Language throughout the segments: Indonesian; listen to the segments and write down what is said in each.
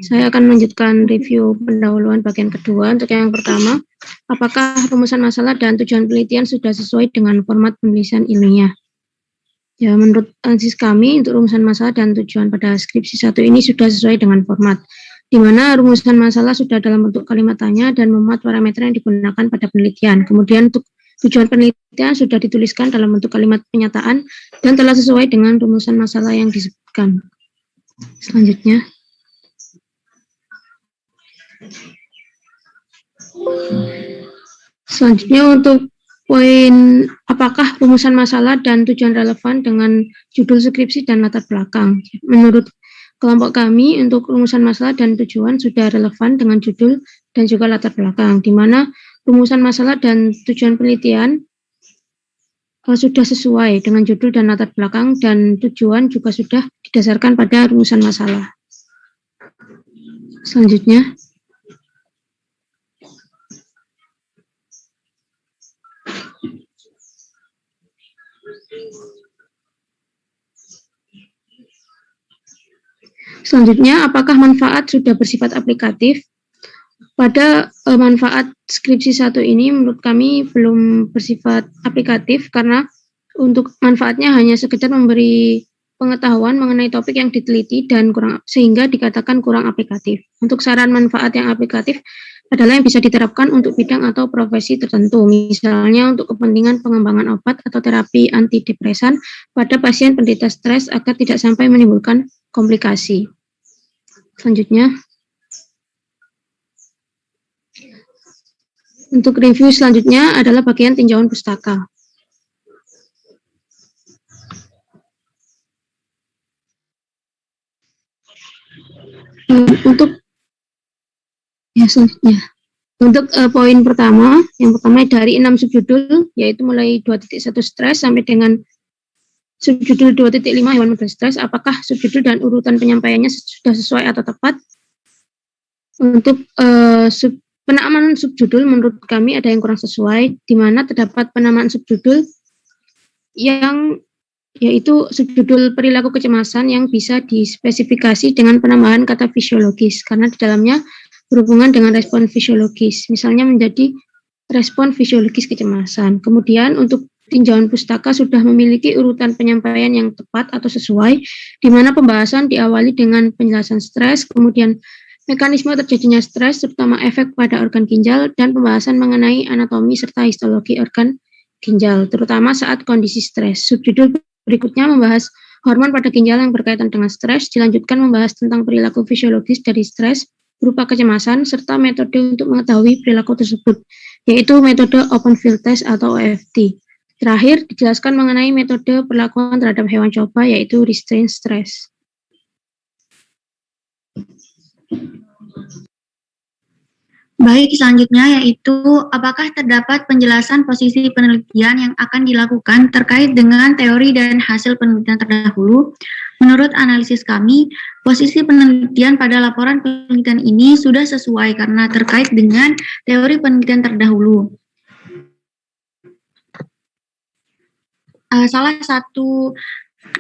Saya akan melanjutkan review pendahuluan bagian kedua. Untuk yang pertama, apakah rumusan masalah dan tujuan penelitian sudah sesuai dengan format penulisan ilmiah? Ya, menurut analisis kami, untuk rumusan masalah dan tujuan pada skripsi 1 ini sudah sesuai dengan format, di mana rumusan masalah sudah dalam bentuk kalimat tanya dan memuat parameter yang digunakan pada penelitian. Kemudian untuk tujuan penelitian sudah dituliskan dalam bentuk kalimat pernyataan dan telah sesuai dengan rumusan masalah yang disebutkan. Selanjutnya. Selanjutnya untuk poin apakah rumusan masalah dan tujuan relevan dengan judul skripsi dan latar belakang. Menurut kelompok kami, untuk rumusan masalah dan tujuan sudah relevan dengan judul dan juga latar belakang, di mana rumusan masalah dan tujuan penelitian sudah sesuai dengan judul dan latar belakang, dan tujuan juga sudah didasarkan pada rumusan masalah. Selanjutnya. Selanjutnya, apakah manfaat sudah bersifat aplikatif? Pada manfaat skripsi 1 ini menurut kami belum bersifat aplikatif karena untuk manfaatnya hanya sekedar memberi pengetahuan mengenai topik yang diteliti dan sehingga dikatakan kurang aplikatif. Untuk saran manfaat yang aplikatif adalah yang bisa diterapkan untuk bidang atau profesi tertentu, misalnya untuk kepentingan pengembangan obat atau terapi antidepresan pada pasien penderita stres agar tidak sampai menimbulkan komplikasi. Selanjutnya, untuk review selanjutnya adalah bagian tinjauan pustaka. Untuk poin pertama, yang pertama dari 6 subjudul, yaitu mulai 2.1 stres sampai dengan subjudul 2.5 hewan model stres, apakah subjudul dan urutan penyampaiannya sudah sesuai atau tepat? Untuk penamaan subjudul menurut kami ada yang kurang sesuai, di mana terdapat penamaan subjudul yang yaitu subjudul perilaku kecemasan yang bisa dispesifikasi dengan penambahan kata fisiologis, karena di dalamnya berhubungan dengan respon fisiologis, misalnya menjadi respon fisiologis kecemasan. Kemudian untuk tinjauan pustaka sudah memiliki urutan penyampaian yang tepat atau sesuai, di mana pembahasan diawali dengan penjelasan stres, kemudian mekanisme terjadinya stres, terutama efek pada organ ginjal, dan pembahasan mengenai anatomi serta histologi organ ginjal, terutama saat kondisi stres. Subjudul berikutnya membahas hormon pada ginjal yang berkaitan dengan stres, dilanjutkan membahas tentang perilaku fisiologis dari stres berupa kecemasan, serta metode untuk mengetahui perilaku tersebut, yaitu metode open field test atau OFT. Terakhir, dijelaskan mengenai metode perlakuan terhadap hewan coba, yaitu restraint stress. Baik, selanjutnya yaitu apakah terdapat penjelasan posisi penelitian yang akan dilakukan terkait dengan teori dan hasil penelitian terdahulu. Menurut analisis kami, posisi penelitian pada laporan penelitian ini sudah sesuai karena terkait dengan teori penelitian terdahulu. Salah satu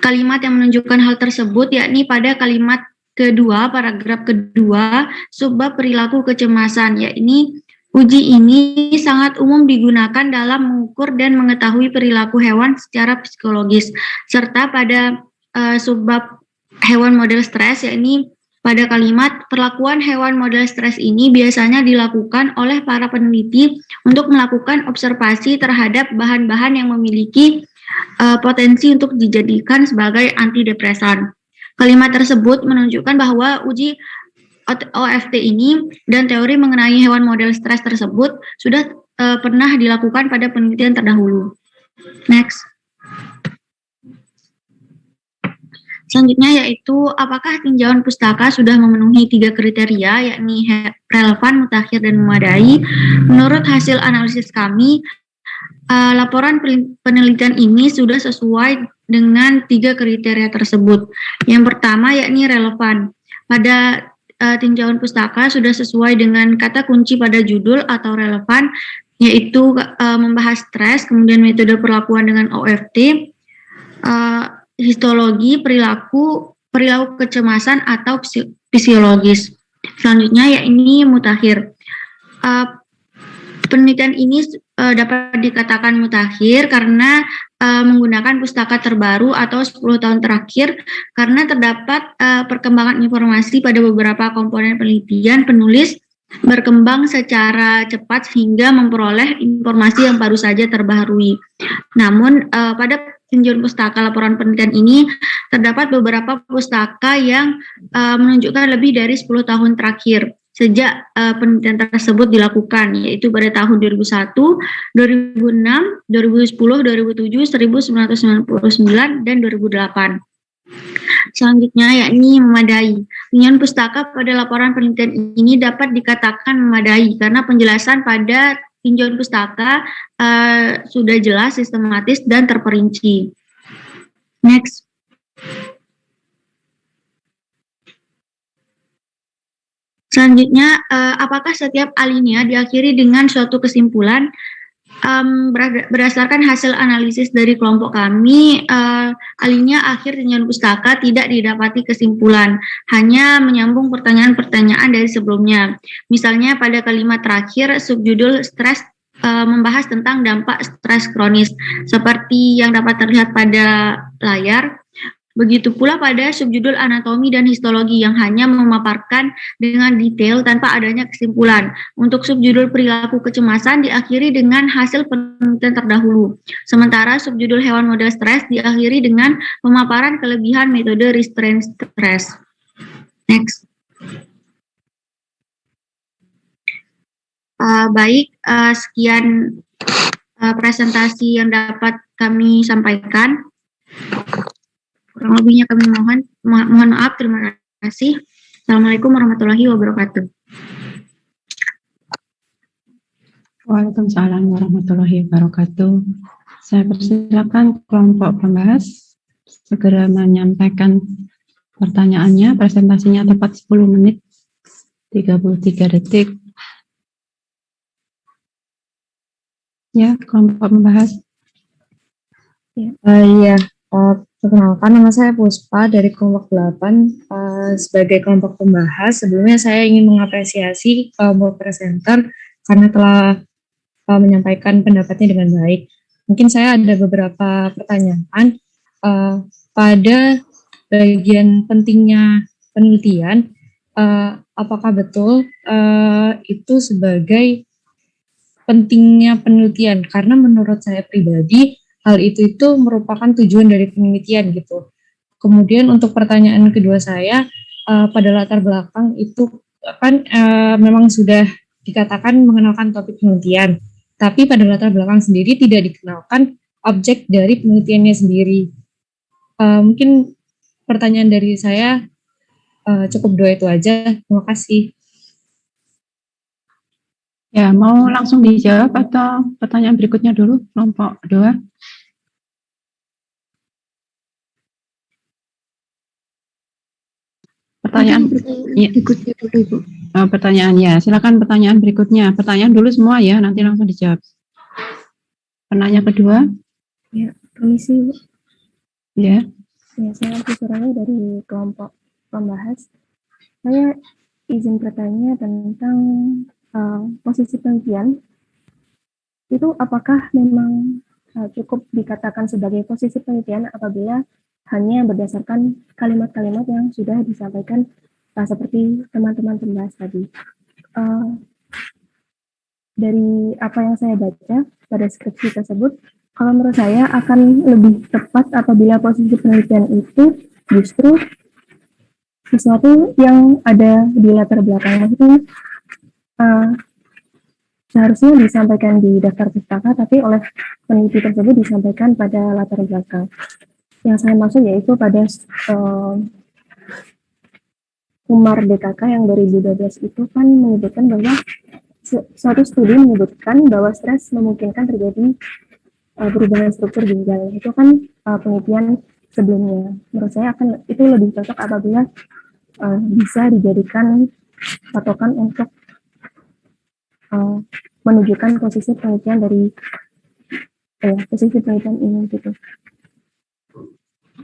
kalimat yang menunjukkan hal tersebut yakni pada kalimat kedua, paragraf kedua, subbab perilaku kecemasan, yakni uji ini sangat umum digunakan dalam mengukur dan mengetahui perilaku hewan secara psikologis, serta pada subbab hewan model stres, yakni pada kalimat perlakuan hewan model stres ini biasanya dilakukan oleh para peneliti untuk melakukan observasi terhadap bahan-bahan yang memiliki potensi untuk dijadikan sebagai antidepresan. Kalimat tersebut menunjukkan bahwa uji OFT ini dan teori mengenai hewan model stres tersebut sudah pernah dilakukan pada penelitian terdahulu. Next. Selanjutnya yaitu apakah tinjauan pustaka sudah memenuhi 3 kriteria, yakni relevan, mutakhir, dan memadai. Menurut hasil analisis kami, laporan penelitian ini sudah sesuai dengan 3 kriteria tersebut. Yang pertama yakni relevan. Pada tinjauan pustaka sudah sesuai dengan kata kunci pada judul atau relevan, yaitu membahas stres, kemudian metode perlakuan dengan OFT, histologi, perilaku kecemasan atau fisiologis. Selanjutnya yakni mutakhir. Penelitian ini dapat dikatakan mutakhir karena menggunakan pustaka terbaru atau 10 tahun terakhir karena terdapat perkembangan informasi pada beberapa komponen penelitian penulis berkembang secara cepat sehingga memperoleh informasi yang baru saja terbaharui. Namun pada tinjauan pustaka laporan penelitian ini terdapat beberapa pustaka yang menunjukkan lebih dari 10 tahun terakhir sejak penelitian tersebut dilakukan, yaitu pada tahun 2001, 2006, 2010, 2007, 1999, dan 2008. Selanjutnya yakni memadai. Tinjauan pustaka pada laporan penelitian ini dapat dikatakan memadai karena penjelasan pada tinjauan pustaka sudah jelas, sistematis, dan terperinci. Next. Selanjutnya, apakah setiap alinea diakhiri dengan suatu kesimpulan? Berdasarkan hasil analisis dari kelompok kami, alinea akhir tinjauan pustaka tidak didapati kesimpulan, hanya menyambung pertanyaan-pertanyaan dari sebelumnya. Misalnya pada kalimat terakhir, subjudul stres membahas tentang dampak stres kronis, seperti yang dapat terlihat pada layar. Begitu pula pada subjudul anatomi dan histologi yang hanya memaparkan dengan detail tanpa adanya kesimpulan. Untuk subjudul perilaku kecemasan diakhiri dengan hasil penelitian terdahulu. Sementara subjudul hewan model stres diakhiri dengan pemaparan kelebihan metode restraint stress. Next. Sekian presentasi yang dapat kami sampaikan. Kurang lebihnya kami mohon maaf. Terima kasih. Assalamualaikum warahmatullahi wabarakatuh. Waalaikumsalam warahmatullahi wabarakatuh. Saya persilakan kelompok pembahas segera menyampaikan pertanyaannya. Presentasinya tepat 10 menit 33 detik. Ya, kelompok pembahas. Perkenalkan, nama saya Puspa dari kelompok 8. Sebagai kelompok pembahas, sebelumnya saya ingin mengapresiasi kelompok presenter karena telah menyampaikan pendapatnya dengan baik. Mungkin saya ada beberapa pertanyaan pada bagian pentingnya penelitian. Apakah betul itu sebagai pentingnya penelitian? Karena menurut saya pribadi, hal itu merupakan tujuan dari penelitian gitu. Kemudian untuk pertanyaan kedua saya, pada latar belakang itu kan memang sudah dikatakan mengenalkan topik penelitian, tapi pada latar belakang sendiri tidak dikenalkan objek dari penelitiannya sendiri. Mungkin pertanyaan dari saya cukup 2 itu aja. Terima kasih. Ya, mau langsung dijawab atau pertanyaan berikutnya dulu, kelompok 2? Pertanyaan berikutnya dulu, Ibu. Pertanyaan ya, silakan pertanyaan berikutnya. Pertanyaan dulu semua ya, nanti langsung dijawab. Penanya kedua? Ya, permisi, Bu. Ya. Ya, saya Suraya dari kelompok pembahas. Saya izin bertanya tentang posisi penelitian. Itu apakah memang cukup dikatakan sebagai posisi penelitian apabila hanya berdasarkan kalimat-kalimat yang sudah disampaikan seperti teman-teman pembahas tadi. Dari apa yang saya baca pada skripsi tersebut, kalau menurut saya akan lebih tepat apabila posisi penelitian itu justru sesuatu yang ada di latar belakang. Maksudnya seharusnya disampaikan di daftar pustaka, tapi oleh peneliti tersebut disampaikan pada latar belakang. Yang saya maksud yaitu pada Umar DKK yang 2012 itu kan menyebutkan bahwa suatu studi menyebutkan bahwa stres memungkinkan terjadi perubahan struktur ginjal. Itu kan penelitian sebelumnya. Menurut saya itu lebih cocok apabila bisa dijadikan patokan untuk menunjukkan posisi penelitian dari posisi penelitian ini gitu.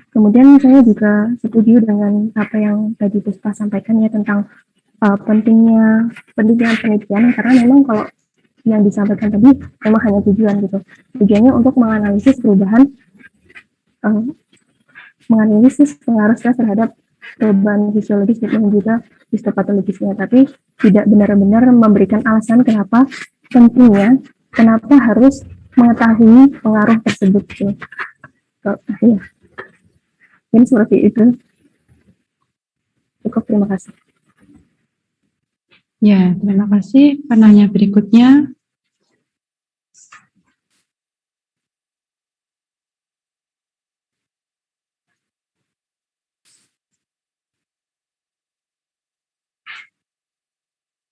Kemudian saya juga setuju dengan apa yang tadi Puspa sampaikan ya tentang pentingnya penelitian karena memang kalau yang disampaikan tadi memang hanya tujuan gitu. Tujuannya untuk menganalisis perubahan, menganalisis pengaruh stres terhadap perubahan fisiologis dan juga histopatologisnya, tapi tidak benar-benar memberikan alasan kenapa pentingnya, kenapa harus mengetahui pengaruh tersebut. Gitu. Ya. Jadi seperti itu. Cukup, terima kasih. Ya, terima kasih. Penanya berikutnya.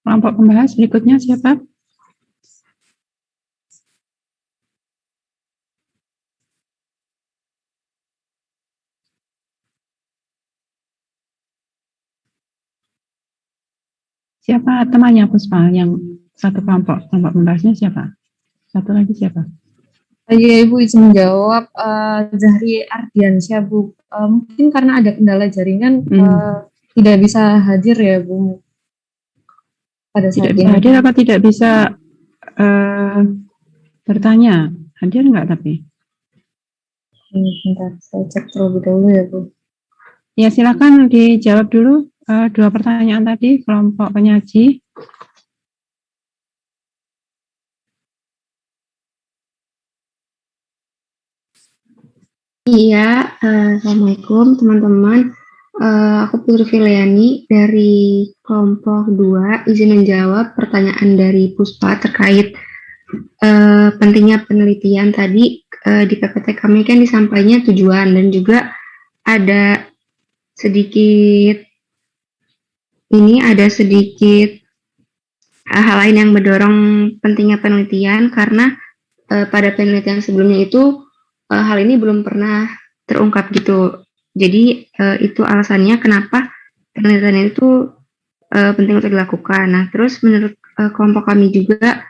Kelompok pembahas berikutnya siapa? Siapa temannya Puspa yang satu kelompok pembahasnya siapa? Satu lagi siapa? Iya, Ibu izin menjawab. Zahri Ardiansyah, Bu. Mungkin karena ada kendala jaringan tidak bisa hadir ya, Bu. Pada saat Tidak bisa hadir apa tidak bisa bertanya? Hadir enggak tapi? Bentar, saya cek terlebih dahulu ya, Bu. Ya, silakan dijawab dulu dua pertanyaan tadi kelompok penyaji. Iya, Assalamualaikum teman-teman. Aku Putri Filiani dari kelompok 2, izin menjawab pertanyaan dari Puspa terkait pentingnya penelitian tadi. Di PPT kami kan disampaikannya tujuan dan juga ada sedikit hal lain yang mendorong pentingnya penelitian karena pada penelitian sebelumnya itu hal ini belum pernah terungkap gitu. Jadi itu alasannya kenapa penelitian itu penting untuk dilakukan. Nah, terus menurut kelompok kami juga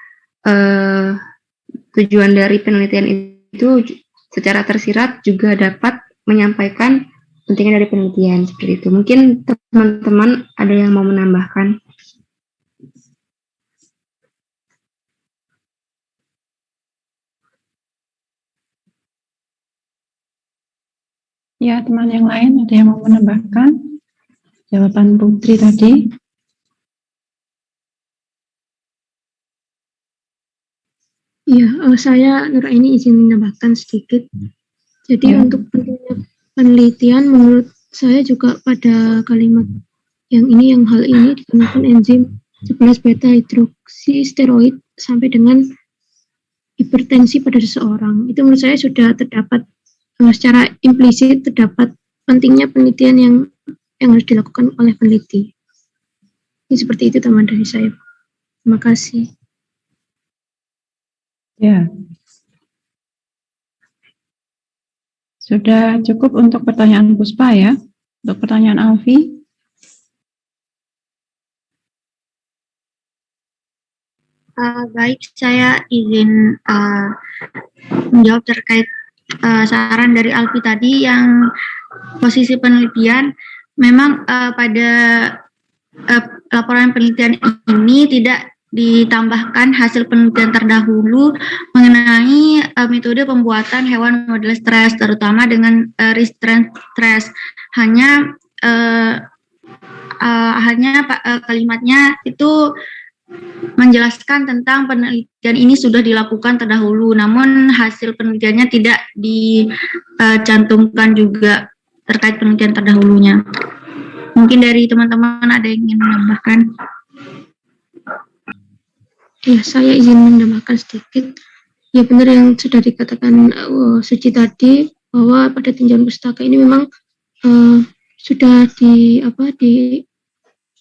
tujuan dari penelitian itu secara tersirat juga dapat menyampaikan pentingnya dari penelitian seperti itu. Mungkin teman-teman ada yang mau menambahkan? Ya, teman yang lain ada yang mau menambahkan jawaban Putri tadi? Iya, saya Nuraini izin menambahkan sedikit. Jadi untuk pentingnya penelitian menurut saya juga pada kalimat yang hal ini digunakan enzim 11 beta hidroksisteroid sampai dengan hipertensi pada seseorang. Itu menurut saya sudah terdapat secara implisit terdapat pentingnya penelitian yang harus dilakukan oleh peneliti. Ini seperti itu teman dari saya. Terima kasih. Ya. Sudah cukup untuk pertanyaan Puspa ya. Untuk pertanyaan Alfi. Baik, saya izin menjawab terkait saran dari Alfi tadi yang posisi penelitian. Memang pada laporan penelitian ini tidak ditambahkan hasil penelitian terdahulu mengenai metode pembuatan hewan model stres, terutama dengan restraint stress. Hanya kalimatnya itu menjelaskan tentang penelitian ini sudah dilakukan terdahulu, namun hasil penelitiannya tidak dicantumkan juga terkait penelitian terdahulunya. Mungkin dari teman-teman ada yang ingin menambahkan? Ya, saya izin menambahkan sedikit. Ya, benar yang sudah dikatakan Suci tadi, bahwa pada tinjauan pustaka ini memang sudah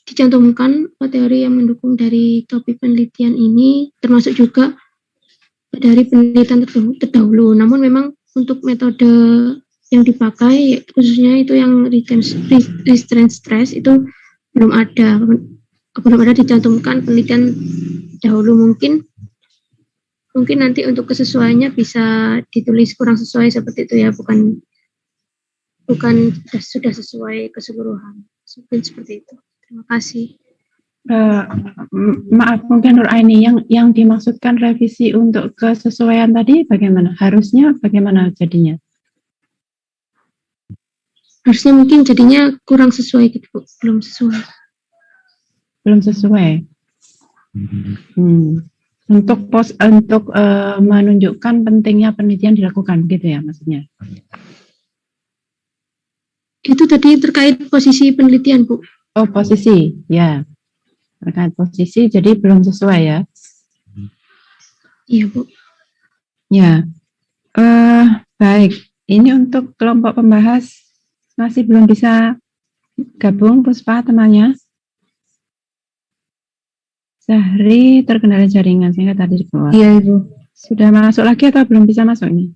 dicantumkan teori yang mendukung dari topik penelitian ini, termasuk juga dari penelitian terdahulu. Namun memang untuk metode yang dipakai, khususnya itu yang restraint stress, itu belum ada dicantumkan penelitian dahulu. Mungkin nanti untuk kesesuaiannya bisa ditulis kurang sesuai seperti itu ya, bukan sudah sesuai keseluruhan. Mungkin seperti itu. Terima kasih. Maaf, mungkin Nur Aini, yang dimaksudkan revisi untuk kesesuaian tadi bagaimana? Harusnya bagaimana jadinya? Harusnya mungkin jadinya kurang sesuai gitu, Bu. Belum sesuai. Belum sesuai. Untuk menunjukkan pentingnya penelitian dilakukan, gitu ya maksudnya? Itu tadi terkait posisi penelitian, Bu. Oh, posisi, ya. Terkait posisi, jadi belum sesuai ya? Iya, Bu. Ya. Baik. Ini untuk kelompok pembahas masih belum bisa gabung, Puspa, temannya. Zahri terkendala jaringan sehingga tadi keluar. Iya, Ibu. Sudah masuk lagi atau belum bisa masuk ini?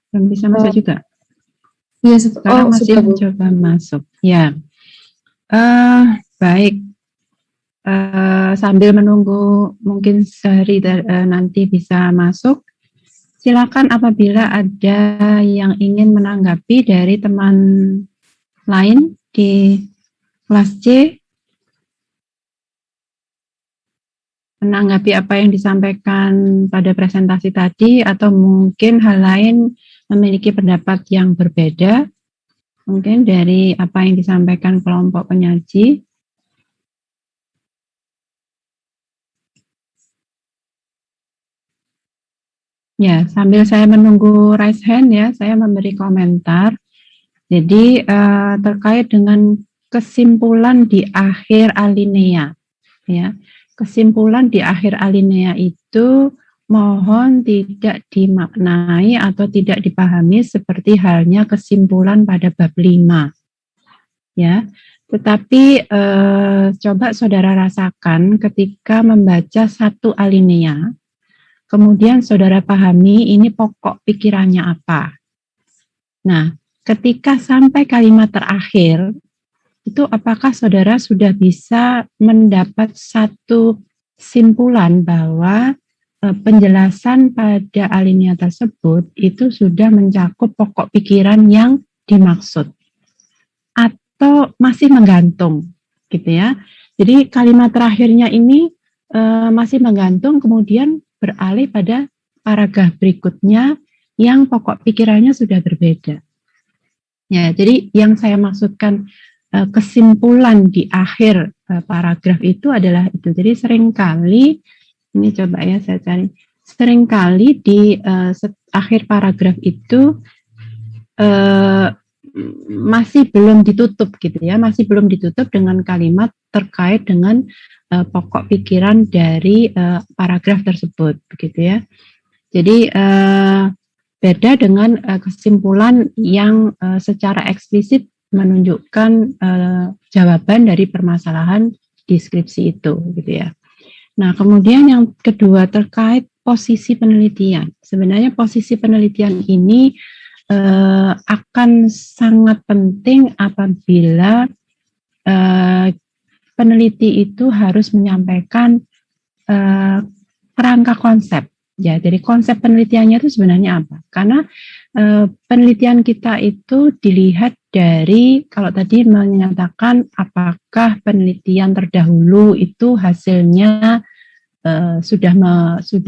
Belum bisa masuk juga. Iya, Sekarang masih sudah, Bu. mencoba masuk. Ya. Baik. Sambil menunggu mungkin Zahri nanti bisa masuk. Silakan apabila ada yang ingin menanggapi dari teman lain di kelas C, menanggapi apa yang disampaikan pada presentasi tadi, atau mungkin hal lain memiliki pendapat yang berbeda, mungkin dari apa yang disampaikan kelompok penyaji. Ya, sambil saya menunggu raise hand ya, saya memberi komentar. Jadi terkait dengan kesimpulan di akhir alinea, ya. Kesimpulan di akhir alinea itu mohon tidak dimaknai atau tidak dipahami seperti halnya kesimpulan pada bab 5. Ya. Tetapi coba saudara rasakan ketika membaca satu alinea, kemudian saudara pahami ini pokok pikirannya apa. Nah, ketika sampai kalimat terakhir, itu apakah saudara sudah bisa mendapat satu simpulan bahwa penjelasan pada alinea tersebut itu sudah mencakup pokok pikiran yang dimaksud, atau masih menggantung, gitu ya. Jadi kalimat terakhirnya ini masih menggantung, kemudian beralih pada paragraf berikutnya yang pokok pikirannya sudah berbeda. Ya, jadi yang saya maksudkan kesimpulan di akhir paragraf itu adalah itu. Jadi seringkali, ini coba ya saya cari, seringkali di akhir paragraf itu masih belum ditutup gitu ya, masih belum ditutup dengan kalimat terkait dengan pokok pikiran dari paragraf tersebut, begitu ya. Jadi beda dengan kesimpulan yang secara eksplisit menunjukkan jawaban dari permasalahan deskripsi itu, gitu ya. Nah, kemudian yang kedua terkait posisi penelitian. Sebenarnya posisi penelitian ini akan sangat penting apabila peneliti itu harus menyampaikan kerangka konsep. Ya, jadi konsep penelitiannya itu sebenarnya apa? Karena penelitian kita itu dilihat dari, kalau tadi menyatakan apakah penelitian terdahulu itu hasilnya sudah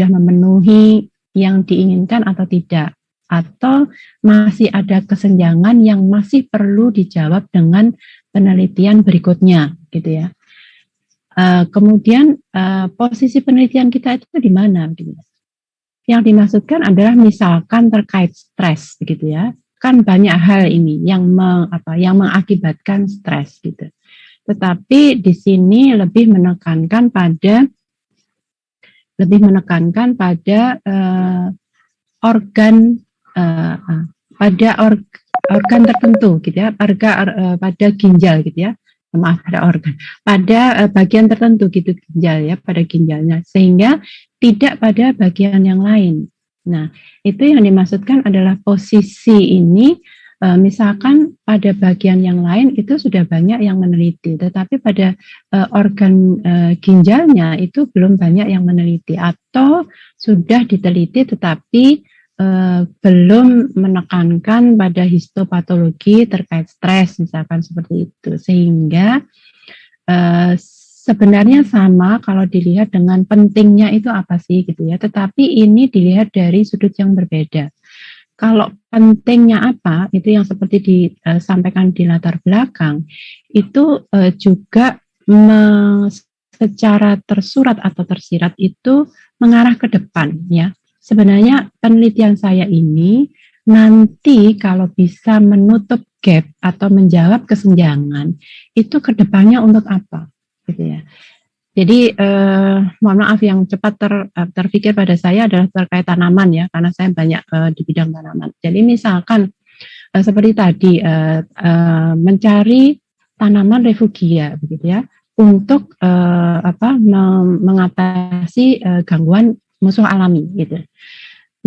memenuhi yang diinginkan atau tidak, atau masih ada kesenjangan yang masih perlu dijawab dengan penelitian berikutnya, gitu ya. Kemudian posisi penelitian kita itu di mana, gitu. Yang dimaksudkan adalah misalkan terkait stres, begitu ya. Kan banyak hal ini yang mengakibatkan stres, gitu. Tetapi di sini lebih menekankan pada organ organ tertentu, gitu ya, pada ginjal, gitu ya. Maaf, pada bagian tertentu gitu ginjal ya, pada ginjalnya, sehingga tidak pada bagian yang lain. Nah, itu yang dimaksudkan adalah posisi ini, misalkan pada bagian yang lain itu sudah banyak yang meneliti, tetapi pada organ ginjalnya itu belum banyak yang meneliti, atau sudah diteliti tetapi belum menekankan pada histopatologi terkait stres, misalkan seperti itu, sehingga sebenarnya sama kalau dilihat dengan pentingnya itu apa sih gitu ya, tetapi ini dilihat dari sudut yang berbeda. Kalau pentingnya apa, itu yang seperti disampaikan di latar belakang, itu juga secara tersurat atau tersirat itu mengarah ke depan ya. Sebenarnya penelitian saya ini nanti kalau bisa menutup gap atau menjawab kesenjangan, itu ke depannya untuk apa gitu ya. Jadi mohon maaf yang cepat terpikir pada saya adalah terkait tanaman ya, karena saya banyak di bidang tanaman. Jadi misalkan seperti tadi mencari tanaman refugia begitu ya, untuk mengatasi gangguan musuh alami gitu.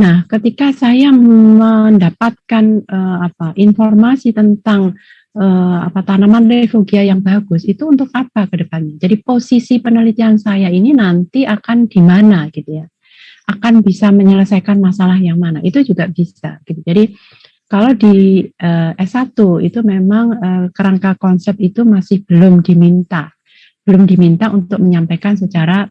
Nah, ketika saya mendapatkan informasi tentang tanaman refugia yang bagus, itu untuk apa ke depannya? Jadi posisi penelitian saya ini nanti akan di mana gitu ya? Akan bisa menyelesaikan masalah yang mana? Itu juga bisa gitu. Jadi kalau di S1 itu memang kerangka konsep itu masih belum diminta untuk menyampaikan secara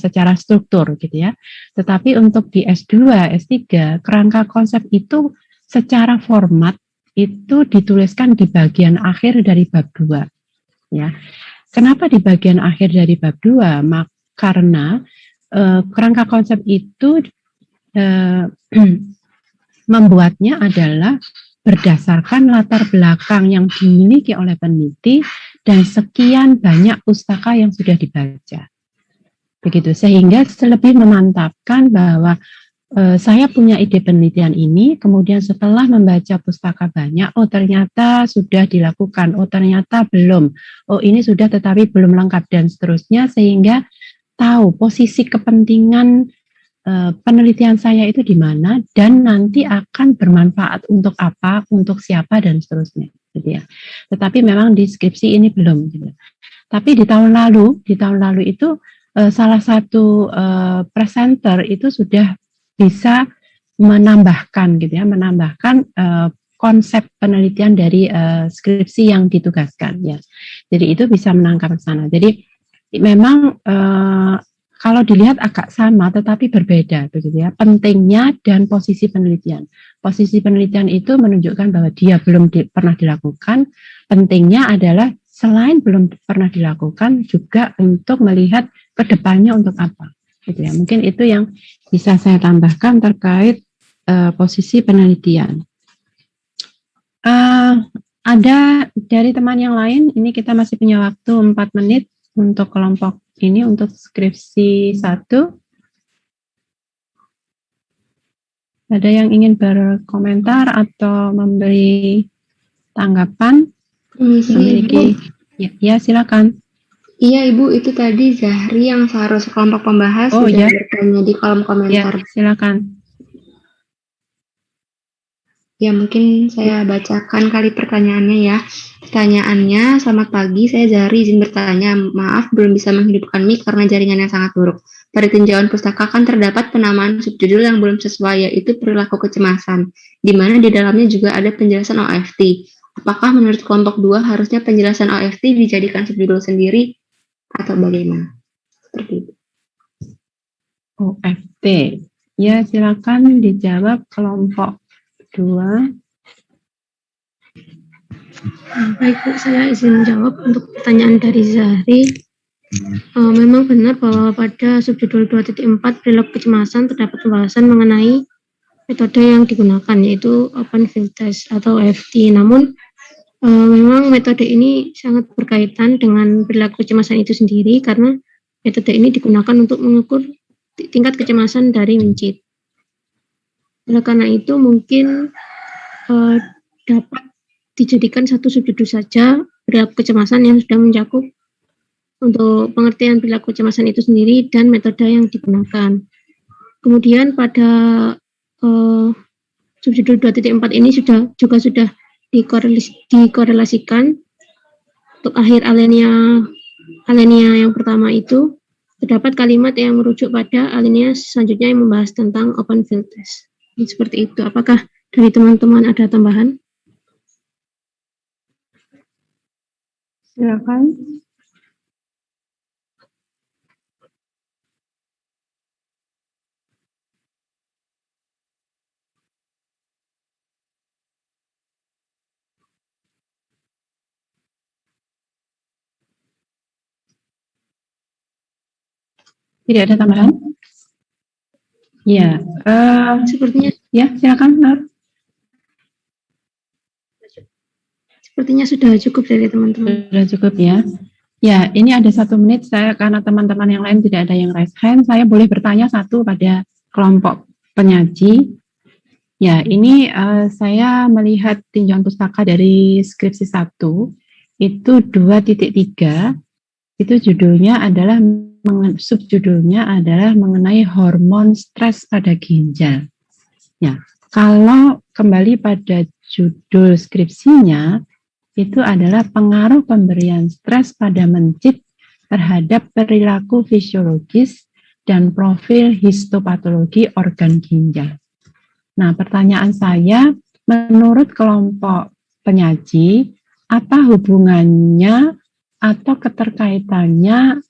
secara struktur gitu ya. Tetapi untuk di S2, S3 kerangka konsep itu secara format itu dituliskan di bagian akhir dari bab 2 ya. Kenapa di bagian akhir dari bab 2? Karena kerangka konsep itu membuatnya adalah berdasarkan latar belakang yang dimiliki oleh peneliti dan sekian banyak pustaka yang sudah dibaca. Begitu, sehingga lebih memantapkan bahwa saya punya ide penelitian ini, kemudian setelah membaca pustaka banyak, oh ternyata sudah dilakukan, oh ternyata belum, oh ini sudah tetapi belum lengkap, dan seterusnya, sehingga tahu posisi kepentingan penelitian saya itu di mana dan nanti akan bermanfaat untuk apa, untuk siapa dan seterusnya, gitu ya. Tetapi memang di skripsi ini belum. Gitu. Tapi di tahun lalu itu salah satu presenter itu sudah bisa menambahkan, gitu ya, menambahkan konsep penelitian dari skripsi yang ditugaskan, ya. Jadi itu bisa menangkap ke sana. Jadi memang kalau dilihat agak sama tetapi berbeda begitu ya, pentingnya dan posisi penelitian. Posisi penelitian itu menunjukkan bahwa dia belum pernah dilakukan, pentingnya adalah selain belum pernah dilakukan juga untuk melihat ke depannya untuk apa. Gitu ya. Mungkin itu yang bisa saya tambahkan terkait posisi penelitian. Ada dari teman yang lain, ini kita masih punya waktu 4 menit untuk kelompok ini, untuk skripsi 1. Ada yang ingin berkomentar atau memberi tanggapan? Memiliki? Ya, silakan. Iya, Ibu, itu tadi Zahri yang seharusnya kelompok pembahas sudah bertanya di kolom komentar. Ya, silakan. Ya, mungkin saya bacakan kali pertanyaannya ya. Pertanyaannya, selamat pagi, saya Zahri izin bertanya. Maaf, belum bisa menghidupkan mic karena jaringannya sangat buruk. Pada tinjauan pustaka kan terdapat penamaan subjudul yang belum sesuai, yaitu perilaku kecemasan, di mana di dalamnya juga ada penjelasan OFT. Apakah menurut kelompok 2 harusnya penjelasan OFT dijadikan subjudul sendiri atau bagaimana? Seperti itu. OFT. Ya, silakan dijawab kelompok 2. Baik Bu, saya izin jawab untuk pertanyaan dari Zahri. Memang benar bahwa pada subjudul 2.4 perilaku kecemasan terdapat pembahasan mengenai metode yang digunakan, yaitu open field test atau OFT. Namun memang metode ini sangat berkaitan dengan perilaku kecemasan itu sendiri, karena metode ini digunakan untuk mengukur tingkat kecemasan dari Mincit. Oleh karena itu mungkin dapat dijadikan satu subjudul saja perilaku kecemasan yang sudah mencakup untuk pengertian perilaku kecemasan itu sendiri dan metode yang digunakan. Kemudian pada subjudul 2.4 ini sudah dikorelasikan untuk akhir alinea yang pertama itu terdapat kalimat yang merujuk pada alinea selanjutnya yang membahas tentang open field test. Seperti itu. Apakah dari teman-teman ada tambahan? Silakan. Tidak ada tambahan? Ya, Sepertinya ya silakan Nur. sepertinya sudah cukup dari teman-teman. Sudah cukup ya. Ya, ini ada 1 menit saya karena teman-teman yang lain tidak ada yang raise hand, saya boleh bertanya satu pada kelompok penyaji. Ya, ini saya melihat tinjauan pustaka dari skripsi 1 itu 2.3 itu judulnya adalah subjudulnya adalah mengenai hormon stres pada ginjal. Ya, kalau kembali pada judul skripsinya itu adalah pengaruh pemberian stres pada mencit terhadap perilaku fisiologis dan profil histopatologi organ ginjal. Nah, pertanyaan saya, menurut kelompok penyaji, apa hubungannya atau keterkaitannya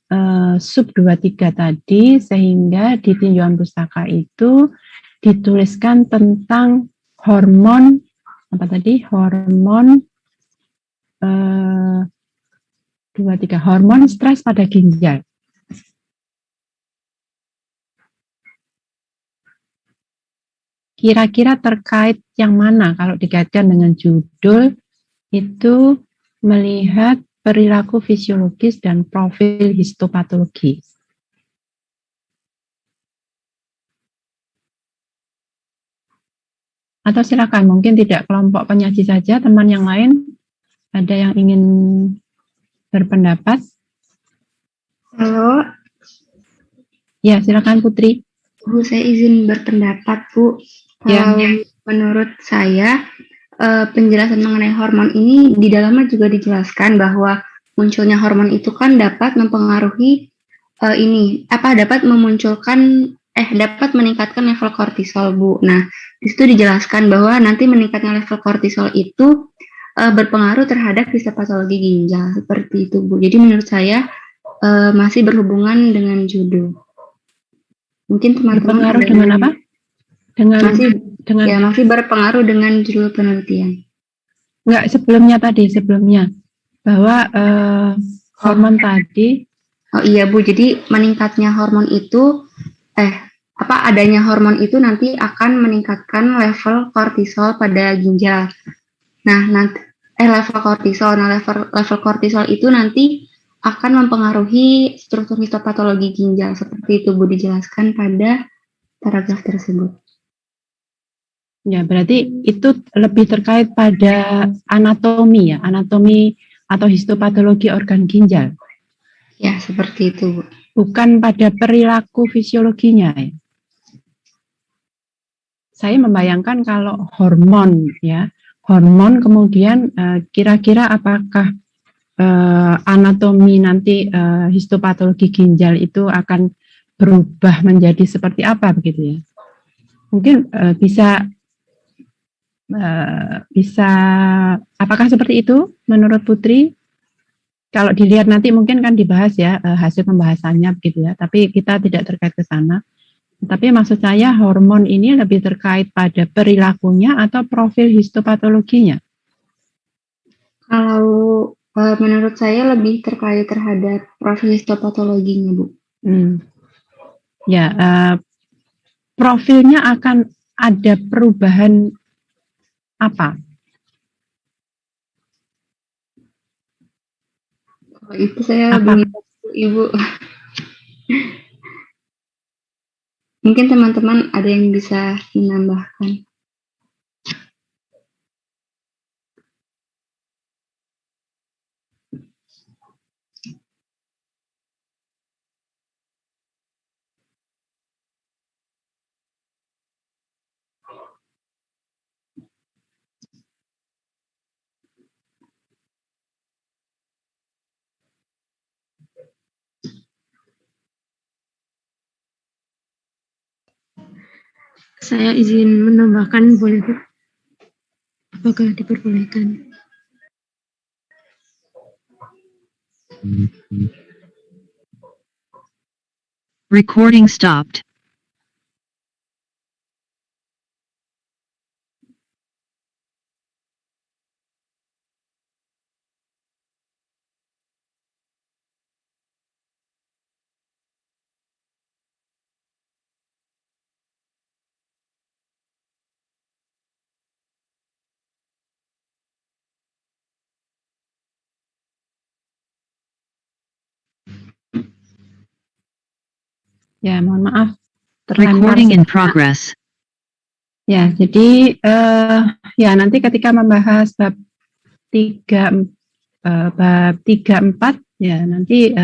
sub 23 tadi sehingga di tinjauan pustaka itu dituliskan tentang hormon apa tadi? Hormon 23 hormon stres pada ginjal. Kira-kira terkait yang mana kalau dikaitkan dengan judul itu melihat perilaku fisiologis dan profil histopatologi. Atau silakan, mungkin tidak kelompok penyaji saja, teman yang lain ada yang ingin berpendapat? Halo, Ya, silakan Putri. Bu, saya izin berpendapat, Bu. Ya. Menurut saya, penjelasan mengenai hormon ini di dalamnya juga dijelaskan bahwa munculnya hormon itu kan dapat mempengaruhi dapat meningkatkan level kortisol, Bu. Nah, di situ dijelaskan bahwa nanti meningkatnya level kortisol itu berpengaruh terhadap histopatologi ginjal, seperti itu, Bu. Jadi menurut saya masih berhubungan dengan judul. Mungkin teman-teman Berpengaruh dengan apa? Masih berpengaruh dengan judul penelitian. Enggak, sebelumnya bahwa hormon tadi. Oh iya, Bu, jadi meningkatnya hormon itu adanya hormon itu nanti akan meningkatkan level kortisol pada ginjal. Nah, level kortisol itu nanti akan mempengaruhi struktur histopatologi ginjal, seperti itu, Bu, dijelaskan pada paragraf tersebut. Ya, berarti itu lebih terkait pada anatomi ya, anatomi atau histopatologi organ ginjal. Ya, seperti itu, Bu. Bukan pada perilaku fisiologinya ya. Saya membayangkan kalau hormon ya, hormon kemudian kira-kira apakah anatomi nanti histopatologi ginjal itu akan berubah menjadi seperti apa begitu ya? Mungkin bisa apakah seperti itu menurut Putri? Kalau dilihat nanti mungkin kan dibahas ya hasil pembahasannya begitu ya, tapi kita tidak terkait ke sana. Tapi maksud saya hormon ini lebih terkait pada perilakunya atau profil histopatologinya? Kalau menurut saya lebih terkait terhadap profil histopatologinya, Bu. Ya, profilnya akan ada perubahan apa? Itu saya belum tahu, Ibu. Mungkin teman-teman ada yang bisa menambahkan. Saya izin menambahkan, boleh Bu? Apakah diperbolehkan? Recording stopped. Ya, mohon maaf. Terlempar Recording in sebentar. progress. Ya, jadi ya nanti ketika membahas bab 3, 4 ya nanti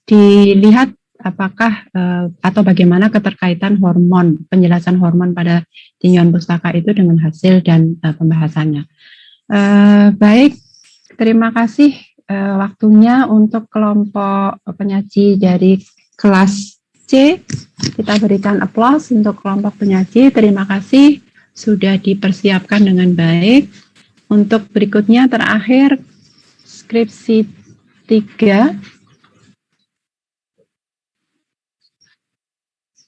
dilihat apakah atau bagaimana keterkaitan hormon, penjelasan hormon pada tinjauan pustaka itu dengan hasil dan pembahasannya. Baik, terima kasih waktunya untuk kelompok penyaji dari kelas C. Kita berikan aplaus untuk kelompok penyaji. Terima kasih sudah dipersiapkan dengan baik. Untuk berikutnya terakhir skripsi 3.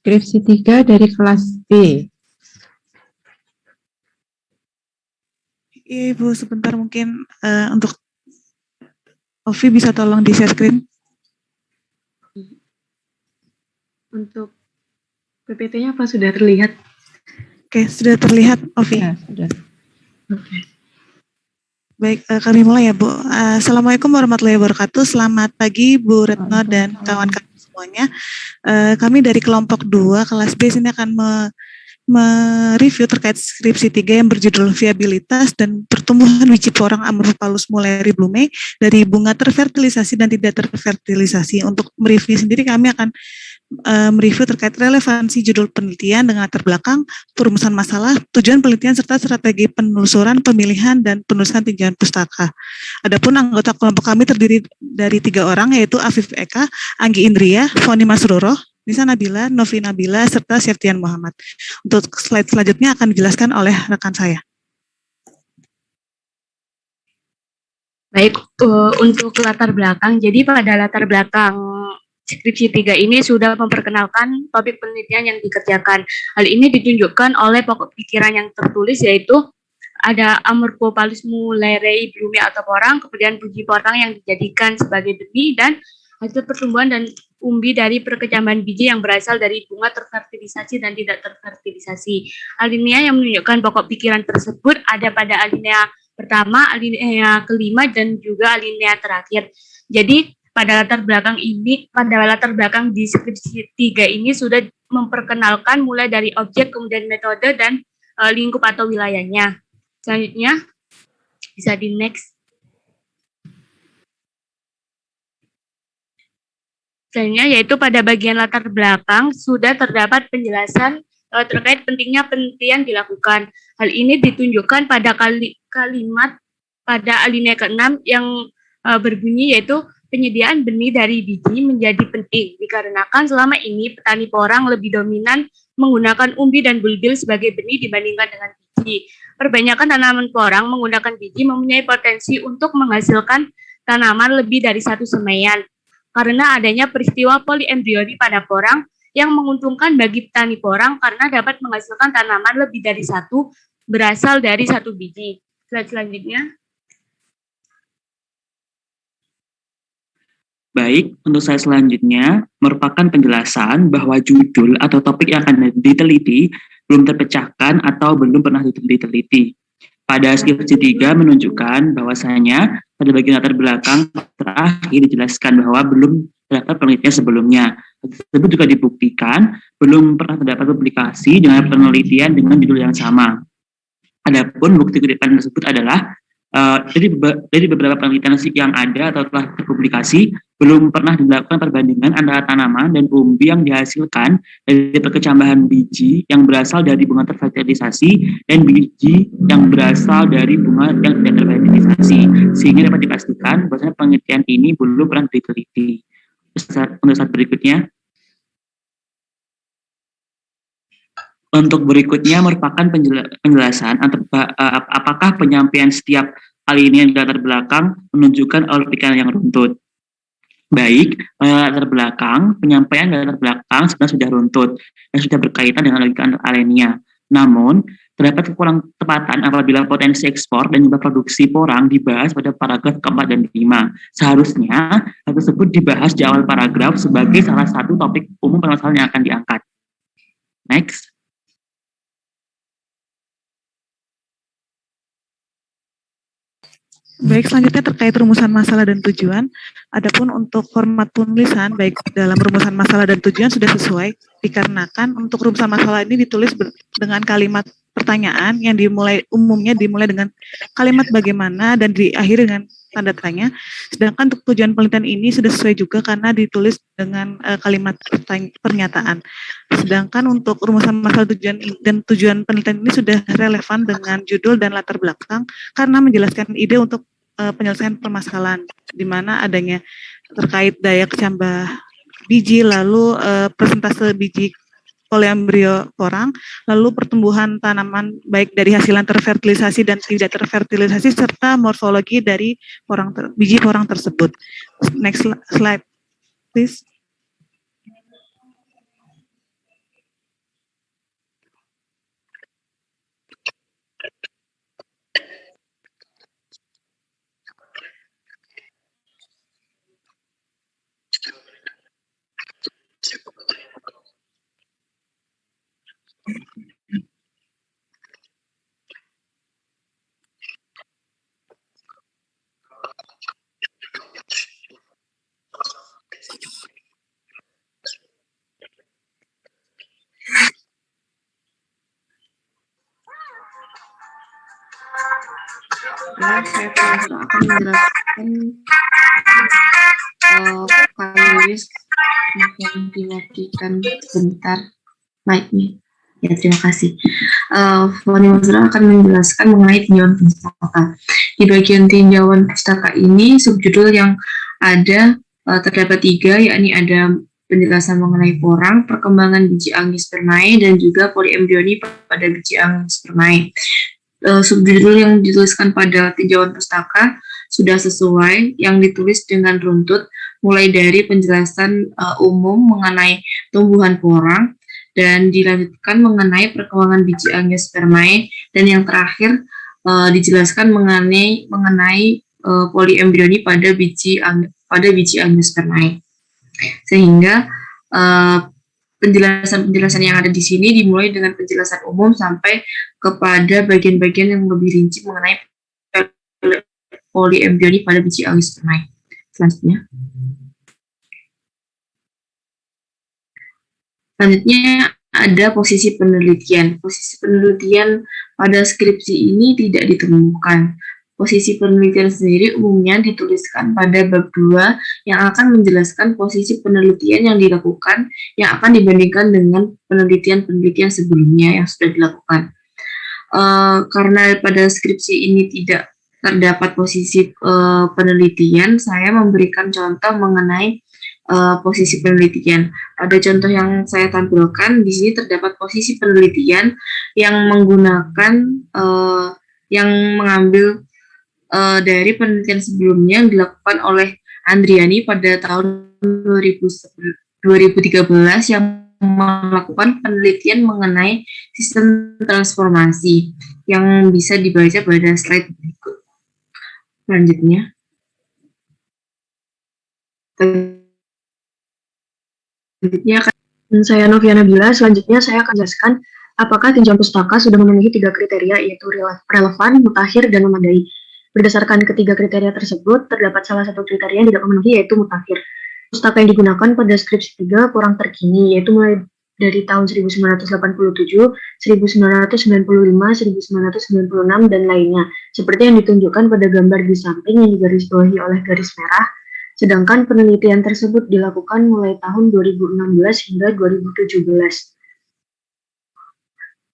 Skripsi 3 dari kelas B. Iya Ibu, sebentar mungkin untuk Ovi bisa tolong di share screen. Untuk PPT-nya apa sudah terlihat? Oke, sudah terlihat Ovi. Ya, sudah. Oke. Baik, kami mulai ya Bu. Assalamualaikum warahmatullahi wabarakatuh. Selamat pagi Bu Retno dan kawan-kawan semuanya. Kami dari kelompok 2 kelas B sini akan mereview terkait skripsi 3 yang berjudul viabilitas dan pertumbuhan biji porang Amorphalus muleri Blume dari bunga terfertilisasi dan tidak terfertilisasi. Untuk mereview sendiri kami akan mereview terkait relevansi judul penelitian dengan latar belakang, perumusan masalah, tujuan penelitian serta strategi penelusuran, pemilihan dan penulisan tinjauan pustaka. Adapun anggota kelompok kami terdiri dari 3 orang yaitu Afif Eka, Anggi Indria, Foni Masruro, Nisa Nabila, Novi Nabila, serta Septian Muhammad. Untuk slide selanjutnya akan dijelaskan oleh rekan saya. Baik, untuk latar belakang, jadi pada latar belakang skripsi 3 ini sudah memperkenalkan topik penelitian yang dikerjakan. Hal ini ditunjukkan oleh pokok pikiran yang tertulis yaitu ada Amorphalus muleri Blume atau porang, kemudian biji porang yang dijadikan sebagai benih dan hasil pertumbuhan dan umbi dari perkecambahan biji yang berasal dari bunga terfertilisasi dan tidak terfertilisasi. Alinea yang menunjukkan pokok pikiran tersebut ada pada alinea pertama, alinea kelima, dan juga alinea terakhir. Jadi pada latar belakang di skripsi 3 ini sudah memperkenalkan mulai dari objek, kemudian metode dan lingkup atau wilayahnya. Selanjutnya bisa di next. Selanjutnya yaitu pada bagian latar belakang sudah terdapat penjelasan terkait pentingnya penelitian dilakukan. Hal ini ditunjukkan pada kalimat pada alinea ke-6 yang berbunyi yaitu penyediaan benih dari biji menjadi penting dikarenakan selama ini petani porang lebih dominan menggunakan umbi dan bulbil sebagai benih dibandingkan dengan biji. Perbanyakan tanaman porang menggunakan biji mempunyai potensi untuk menghasilkan tanaman lebih dari satu semaian. Karena adanya peristiwa poliembrioni pada porang yang menguntungkan bagi petani porang karena dapat menghasilkan tanaman lebih dari satu berasal dari satu biji. Slide selanjutnya. Baik, untuk slide selanjutnya merupakan penjelasan bahwa judul atau topik yang akan diteliti belum terpecahkan atau belum pernah diteliti. Pada skripsi 3 menunjukkan bahwasanya pada bagian latar belakang terakhir dijelaskan bahwa belum terdapat penelitian sebelumnya. Tersebut juga dibuktikan belum pernah terdapat publikasi dengan penelitian dengan judul yang sama. Adapun bukti kutipan tersebut adalah dari beberapa penelitian yang ada atau telah terpublikasi, belum pernah dilakukan perbandingan antara tanaman dan umbi yang dihasilkan dari perkecambahan biji yang berasal dari bunga terfertilisasi dan biji yang berasal dari bunga yang tidak terfertilisasi, sehingga dapat dipastikan bahwa penelitian ini belum pernah diteliti. Untuk saat berikutnya, untuk berikutnya merupakan penjelasan apakah penyampaian setiap alinea di latar belakang menunjukkan alur pikiran yang runtut. Baik, latar belakang, penyampaian latar belakang sebenarnya sudah runtut dan sudah berkaitan dengan logika alinea. Namun, terdapat kekurang tepatan apabila potensi ekspor dan juga produksi porang dibahas pada paragraf keempat dan 5. Seharusnya, hal tersebut dibahas di awal paragraf sebagai salah satu topik umum permasalahan yang akan diangkat. Next. Baik, selanjutnya terkait rumusan masalah dan tujuan. Adapun untuk format penulisan, baik dalam rumusan masalah dan tujuan sudah sesuai, dikarenakan untuk rumusan masalah ini ditulis dengan kalimat pertanyaan yang umumnya dimulai dengan kalimat bagaimana dan diakhiri dengan tanda tanya. Sedangkan untuk tujuan penelitian ini sudah sesuai juga karena ditulis dengan kalimat pernyataan. Sedangkan untuk rumusan masalah dan tujuan penelitian ini sudah relevan dengan judul dan latar belakang karena menjelaskan ide untuk penyelesaian permasalahan di mana adanya terkait daya kecambah biji, lalu persentase biji poliembrio porang, lalu pertumbuhan tanaman baik dari hasilan terfertilisasi dan tidak terfertilisasi serta morfologi dari biji porang tersebut. Next slide, please. Saya akan menjelaskan Luis mungkin dimatikan sebentar mic-nya. Ya, terima kasih. Fani Mazra akan menjelaskan mengenai tinjauan pustaka. Di bagian tinjauan pustaka ini subjudul yang ada terdapat 3, yakni ada penjelasan mengenai porang, perkembangan biji angiospermae, dan juga poliembrioni pada biji angiospermae. Subjudul yang dituliskan pada tinjauan pustaka sudah sesuai, yang ditulis dengan runtut mulai dari penjelasan umum mengenai tumbuhan porang dan dilanjutkan mengenai perkembangan biji angiospermae, dan yang terakhir dijelaskan mengenai poliembrioni pada biji angiospermae. Sehingga penjelasan yang ada di sini dimulai dengan penjelasan umum sampai kepada bagian-bagian yang lebih rinci mengenai poliembrioni pada biji angiospermae. Selanjutnya ada posisi penelitian. Posisi penelitian pada skripsi ini tidak ditemukan. Posisi penelitian sendiri umumnya dituliskan pada bab 2 yang akan menjelaskan posisi penelitian yang dilakukan yang akan dibandingkan dengan penelitian-penelitian sebelumnya yang sudah dilakukan. Karena pada skripsi ini tidak terdapat posisi penelitian, saya memberikan contoh mengenai posisi penelitian. Pada contoh yang saya tampilkan di sini terdapat posisi penelitian yang menggunakan yang mengambil dari penelitian sebelumnya yang dilakukan oleh Andriani pada tahun 2013 yang melakukan penelitian mengenai sistem transformasi yang bisa dibaca pada slide berikut. Selanjutnya, saya Noviana Bila. Selanjutnya saya akan jelaskan apakah tinjauan pustaka sudah memenuhi 3 kriteria, yaitu relevan, mutakhir, dan memadai. Berdasarkan ketiga kriteria tersebut, terdapat salah satu kriteria yang tidak memenuhi, yaitu mutakhir. Pustaka yang digunakan pada skripsi 3 kurang terkini, yaitu mulai dari tahun 1987, 1995, 1996, dan lainnya, seperti yang ditunjukkan pada gambar di samping yang digarisbawahi oleh garis merah. Sedangkan penelitian tersebut dilakukan mulai tahun 2016 hingga 2017.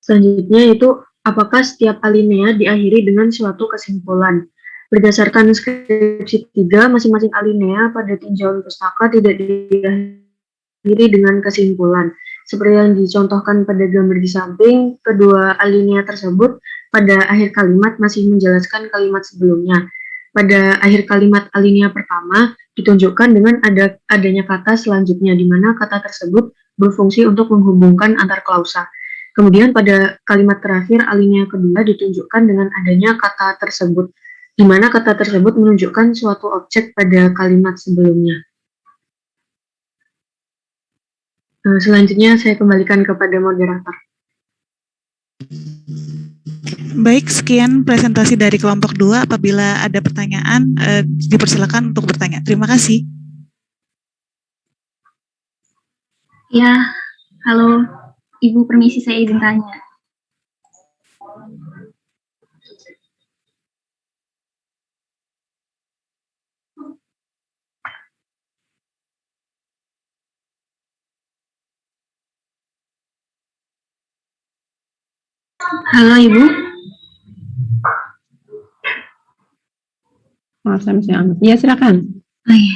Selanjutnya itu apakah setiap alinea diakhiri dengan suatu kesimpulan. Berdasarkan skripsi 3, masing-masing alinea pada tinjauan pustaka tidak diakhiri dengan kesimpulan. Seperti yang dicontohkan pada gambar di samping, kedua alinea tersebut pada akhir kalimat masih menjelaskan kalimat sebelumnya. Pada akhir kalimat alinea pertama ditunjukkan dengan adanya kata selanjutnya, di mana kata tersebut berfungsi untuk menghubungkan antar klausa. Kemudian pada kalimat terakhir alinea kedua ditunjukkan dengan adanya kata tersebut, di mana kata tersebut menunjukkan suatu objek pada kalimat sebelumnya. Selanjutnya saya kembalikan kepada moderator. Baik, sekian presentasi dari kelompok 2. Apabila ada pertanyaan, dipersilakan untuk bertanya. Terima kasih. Ya, halo Ibu, permisi saya izin tanya. Halo Ibu. Maaf, saya masih angkat. Ya, silakan. Oh, iya.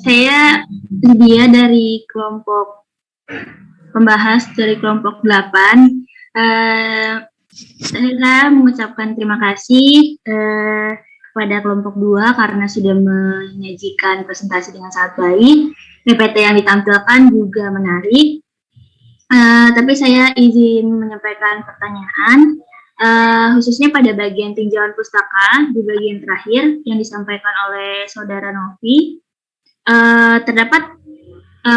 Saya Lydia dari kelompok pembahas dari kelompok 8. Saya mengucapkan terima kasih kepada kelompok 2 karena sudah menyajikan presentasi dengan sangat baik. PPT yang ditampilkan juga menarik. Tapi saya izin menyampaikan pertanyaan, khususnya pada bagian tinjauan pustaka di bagian terakhir yang disampaikan oleh Saudara Novi. Terdapat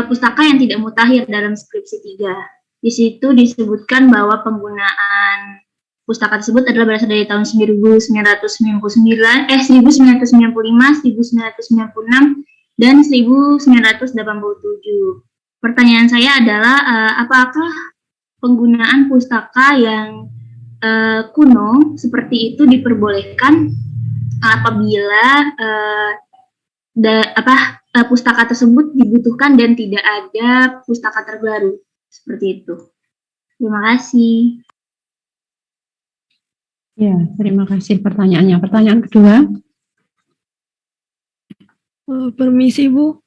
pustaka yang tidak mutakhir dalam skripsi 3. Di situ disebutkan bahwa penggunaan pustaka tersebut adalah berasal dari tahun 1995, 1996, dan 1987. Pertanyaan saya adalah, apakah penggunaan pustaka yang kuno seperti itu diperbolehkan apabila pustaka tersebut dibutuhkan dan tidak ada pustaka terbaru, seperti itu. Terima kasih. Ya, terima kasih pertanyaannya. Pertanyaan kedua. Permisi Bu.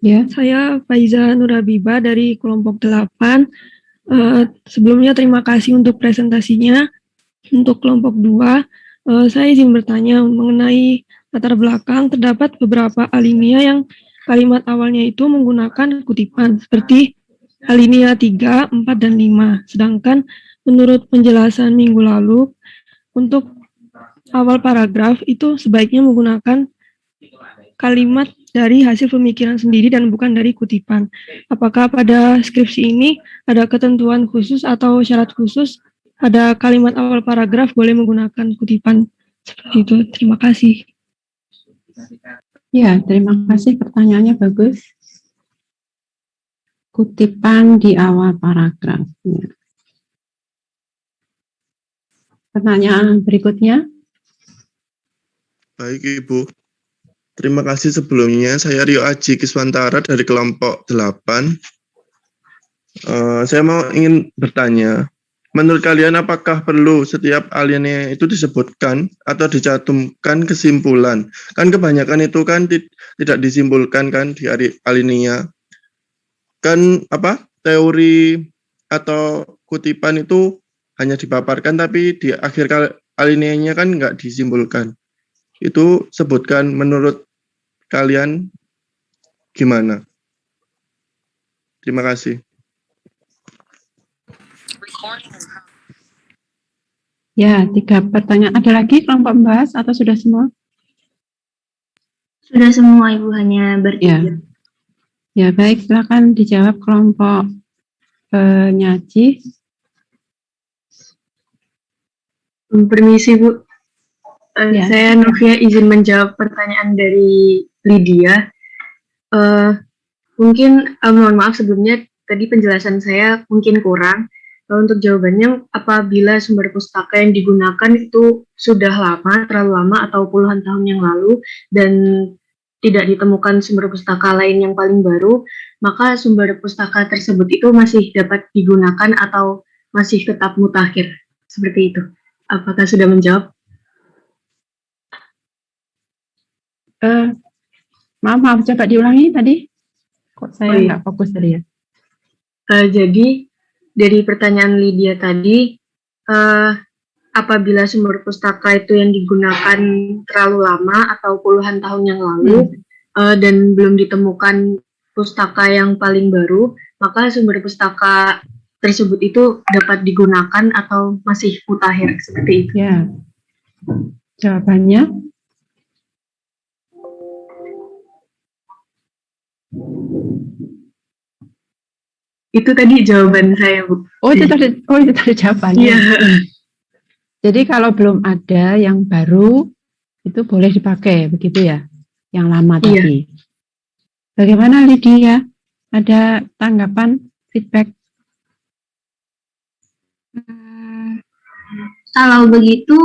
Ya. Saya Faiza Nurabibah dari kelompok 8. Sebelumnya terima kasih untuk presentasinya. Untuk kelompok 2, saya izin bertanya mengenai latar belakang. Terdapat beberapa alinea yang kalimat awalnya itu menggunakan kutipan seperti alinea 3, 4, dan 5. Sedangkan menurut penjelasan minggu lalu, untuk awal paragraf itu sebaiknya menggunakan kalimat dari hasil pemikiran sendiri dan bukan dari kutipan. Apakah pada skripsi ini ada ketentuan khusus atau syarat khusus pada kalimat awal paragraf boleh menggunakan kutipan seperti itu? Terima kasih. Ya, terima kasih pertanyaannya bagus. Kutipan di awal paragraf. Ya. Pertanyaan berikutnya. Baik Ibu. Terima kasih sebelumnya. Saya Rio Aji Kiswantara dari kelompok 8. Saya ingin bertanya, menurut kalian apakah perlu setiap alinea itu disebutkan atau dicantumkan kesimpulan? Kan kebanyakan itu kan tidak disimpulkan kan di alinea. Kan teori atau kutipan itu hanya dipaparkan tapi di akhir alineanya kan nggak disimpulkan. Itu sebutkan menurut kalian gimana? Terima kasih. Ya, 3 pertanyaan. Ada lagi kelompok membahas atau sudah semua? Sudah semua Ibu, hanya bertiga. Ya, baik, silakan dijawab kelompok penyaji. Permisi Bu. Ya. Saya Novia izin menjawab pertanyaan dari Lydia. Mungkin mohon maaf sebelumnya tadi penjelasan saya mungkin kurang. Untuk jawabannya, apabila sumber pustaka yang digunakan itu sudah lama, terlalu lama atau puluhan tahun yang lalu dan tidak ditemukan sumber pustaka lain yang paling baru, maka sumber pustaka tersebut itu masih dapat digunakan atau masih tetap mutakhir. Seperti itu. Apakah sudah menjawab? Maaf, coba diulangi tadi. Kok saya nggak fokus tadi ya? Jadi, dari pertanyaan Lydia tadi, apabila sumber pustaka itu yang digunakan terlalu lama atau puluhan tahun yang lalu, dan belum ditemukan pustaka yang paling baru, maka sumber pustaka tersebut itu dapat digunakan atau masih mutakhir, seperti itu. Ya, jawabannya Itu tadi jawaban saya, Bu. itu tadi jawabannya. Iya. Jadi kalau belum ada yang baru itu boleh dipakai begitu ya, yang lama tadi. Bagaimana Lydia? Ada tanggapan, feedback? Kalau begitu,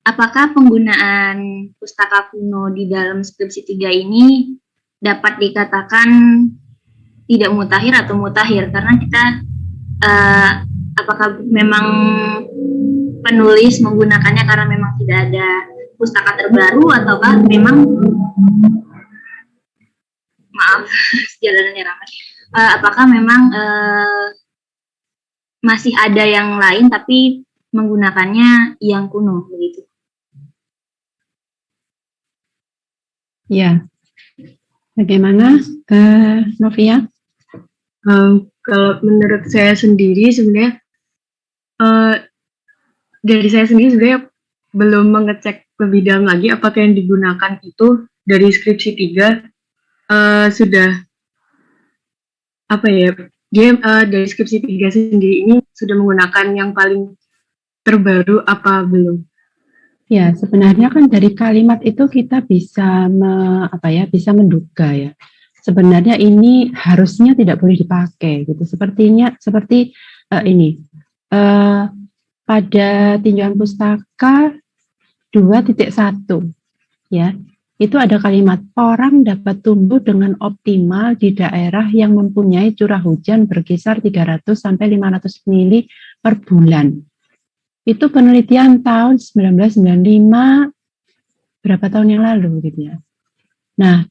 apakah penggunaan pustaka kuno di dalam skripsi 3 ini dapat dikatakan tidak mutakhir atau mutakhir? Karena kita, apakah memang penulis menggunakannya karena memang tidak ada pustaka terbaru, ataukah memang, maaf, jalanannya ramai, apakah memang masih ada yang lain tapi menggunakannya yang kuno begitu? Ya, bagaimana Novia? Kalau menurut saya sendiri sebenarnya dari saya sendiri sebenarnya belum mengecek lebih dalam lagi apakah yang digunakan itu dari skripsi 3 sudah apa ya, dia dari skripsi 3 sendiri ini sudah menggunakan yang paling terbaru apa belum? Ya, sebenarnya kan dari kalimat itu kita bisa bisa menduga ya. Sebenarnya ini harusnya tidak boleh dipakai gitu. Seperti ini. Pada tinjauan pustaka 2.1 ya. Itu ada kalimat orang dapat tumbuh dengan optimal di daerah yang mempunyai curah hujan berkisar 300 sampai 500 mili per bulan. Itu penelitian tahun 1995, berapa tahun yang lalu gitu ya. Nah,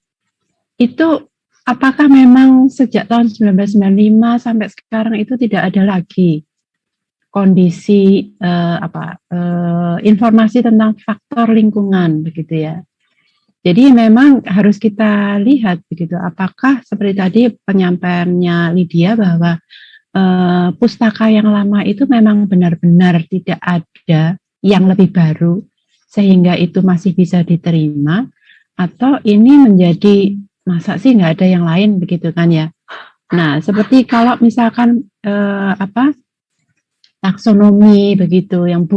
itu apakah memang sejak tahun 1995 sampai sekarang itu tidak ada lagi kondisi informasi tentang faktor lingkungan begitu ya. Jadi memang harus kita lihat begitu, apakah seperti tadi penyampaiannya Lydia bahwa pustaka yang lama itu memang benar-benar tidak ada yang lebih baru sehingga itu masih bisa diterima, atau ini menjadi masa sih nggak ada yang lain begitu kan ya. Nah, seperti kalau misalkan taksonomi begitu yang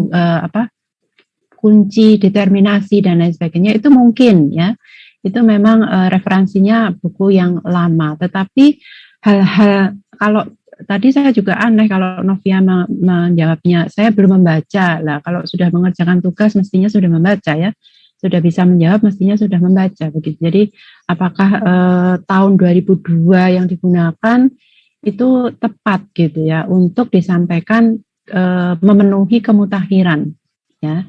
kunci determinasi dan lain sebagainya itu mungkin ya, itu memang referensinya buku yang lama, tetapi hal-hal kalau tadi saya juga aneh kalau Novia menjawabnya, saya belum membaca. Lah kalau sudah mengerjakan tugas mestinya sudah membaca ya. Sudah bisa menjawab mestinya sudah membaca begitu. Jadi apakah tahun 2002 yang digunakan itu tepat gitu ya untuk disampaikan memenuhi kemutakhiran ya.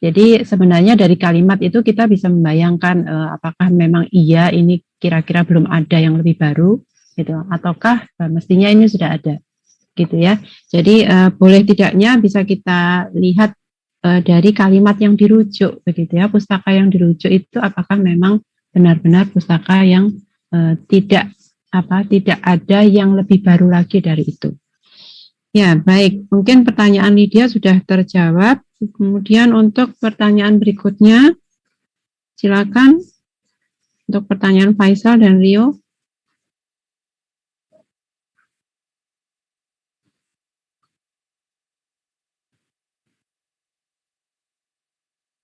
Jadi sebenarnya dari kalimat itu kita bisa membayangkan apakah memang iya ini kira-kira belum ada yang lebih baru gitu, ataukah mestinya ini sudah ada gitu ya. Jadi boleh tidaknya bisa kita lihat dari kalimat yang dirujuk begitu ya, pustaka yang dirujuk itu apakah memang benar-benar pustaka yang tidak ada yang lebih baru lagi dari itu. Ya, baik, mungkin pertanyaan Lydia sudah terjawab. Kemudian untuk pertanyaan berikutnya silakan untuk pertanyaan Faisal dan Rio.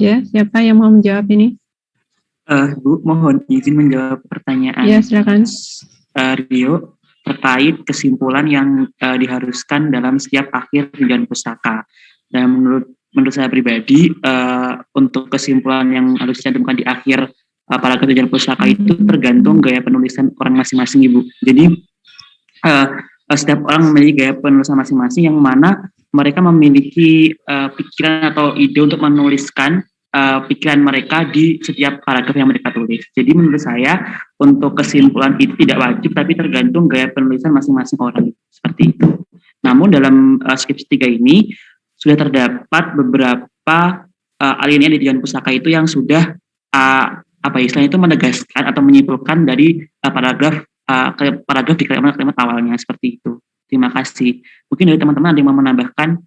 Ya, siapa yang mau menjawab ini? Bu, mohon izin menjawab pertanyaan. Ya, silakan. Rio, terkait kesimpulan yang diharuskan dalam setiap akhir tinjauan pustaka. Dan menurut saya pribadi, untuk kesimpulan yang harus dicantumkan di akhir paragraf tinjauan pustaka itu tergantung gaya penulisan orang masing-masing, Ibu. Jadi setiap orang memiliki gaya penulisan masing-masing yang mana mereka memiliki pikiran atau ide untuk menuliskan pikiran mereka di setiap paragraf yang mereka tulis. Jadi menurut saya untuk kesimpulan itu tidak wajib, tapi tergantung gaya penulisan masing-masing orang, seperti itu. Namun dalam skripsi 3 ini sudah terdapat beberapa alinea di tinjauan pustaka itu yang sudah istilahnya itu menegaskan atau menyimpulkan dari paragraf di kalimat awalnya, seperti itu. Terima kasih. Mungkin dari teman-teman ada yang mau menambahkan?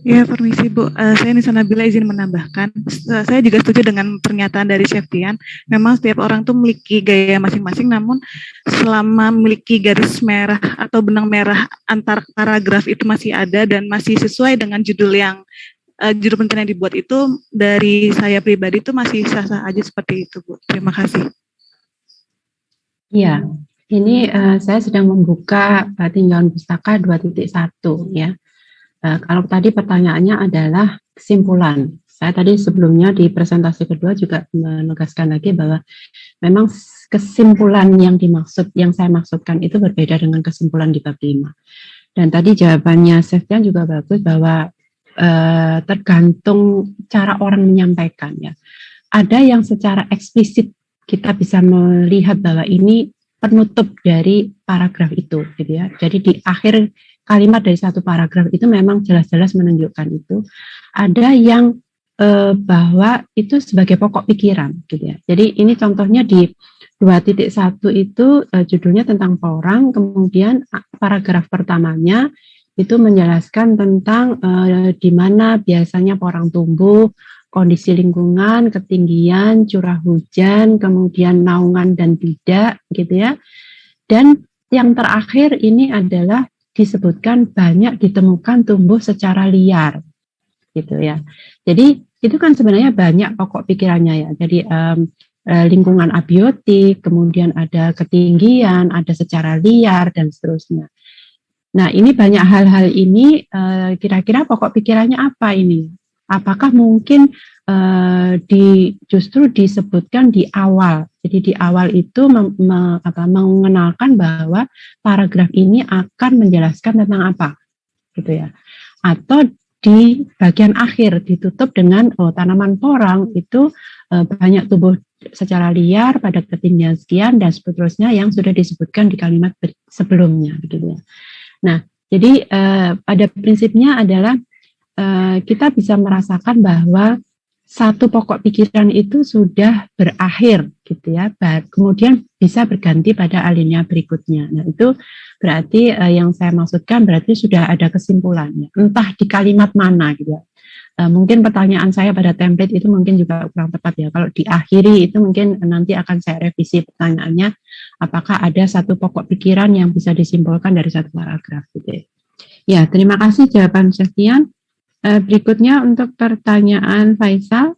Ya, permisi Bu. Saya Nisa Nabila izin menambahkan. Saya juga setuju dengan pernyataan dari Chef Tian. Memang setiap orang tuh memiliki gaya masing-masing, namun selama memiliki garis merah atau benang merah antar paragraf itu masih ada dan masih sesuai dengan judul penelitian yang dibuat itu, dari saya pribadi itu masih sah-sah aja seperti itu, Bu. Terima kasih. Iya, ini saya sedang membuka tinjauan pustaka 2.1 ya. Kalau tadi pertanyaannya adalah kesimpulan. Saya tadi sebelumnya di presentasi kedua juga menegaskan lagi bahwa memang kesimpulan yang saya maksudkan itu berbeda dengan kesimpulan di bab 5. Dan tadi jawabannya Chef-Tian juga bagus bahwa tergantung cara orang menyampaikan ya. Ada yang secara eksplisit kita bisa melihat bahwa ini penutup dari paragraf itu gitu ya. Jadi di akhir kalimat dari satu paragraf itu memang jelas-jelas menunjukkan itu. Ada yang bahwa itu sebagai pokok pikiran gitu ya. Jadi ini contohnya di 2.1 itu judulnya tentang porang, kemudian paragraf pertamanya itu menjelaskan tentang di mana biasanya porang tumbuh, kondisi lingkungan, ketinggian, curah hujan, kemudian naungan dan tidak gitu ya. Dan yang terakhir ini adalah disebutkan banyak ditemukan tumbuh secara liar, gitu ya. Jadi itu kan sebenarnya banyak pokok pikirannya ya. Jadi lingkungan abiotik, kemudian ada ketinggian, ada secara liar dan seterusnya. Nah ini banyak hal-hal ini kira-kira pokok pikirannya apa ini? Apakah mungkin justru disebutkan di awal? Jadi di awal itu mengenalkan bahwa paragraf ini akan menjelaskan tentang apa, gitu ya. Atau di bagian akhir ditutup dengan tanaman porang itu banyak tumbuh secara liar pada ketinggian sekian dan seterusnya yang sudah disebutkan di kalimat sebelumnya, gitu ya. Nah, jadi pada prinsipnya adalah kita bisa merasakan bahwa satu pokok pikiran itu sudah berakhir gitu ya, kemudian bisa berganti pada alinea berikutnya. Nah itu berarti yang saya maksudkan berarti sudah ada kesimpulannya, entah di kalimat mana gitu ya. Mungkin pertanyaan saya pada template itu mungkin juga kurang tepat ya. Kalau diakhiri itu mungkin nanti akan saya revisi pertanyaannya, apakah ada satu pokok pikiran yang bisa disimpulkan dari satu paragraf gitu ya. Ya, terima kasih jawaban Chef-Tian. Berikutnya untuk pertanyaan Faisal.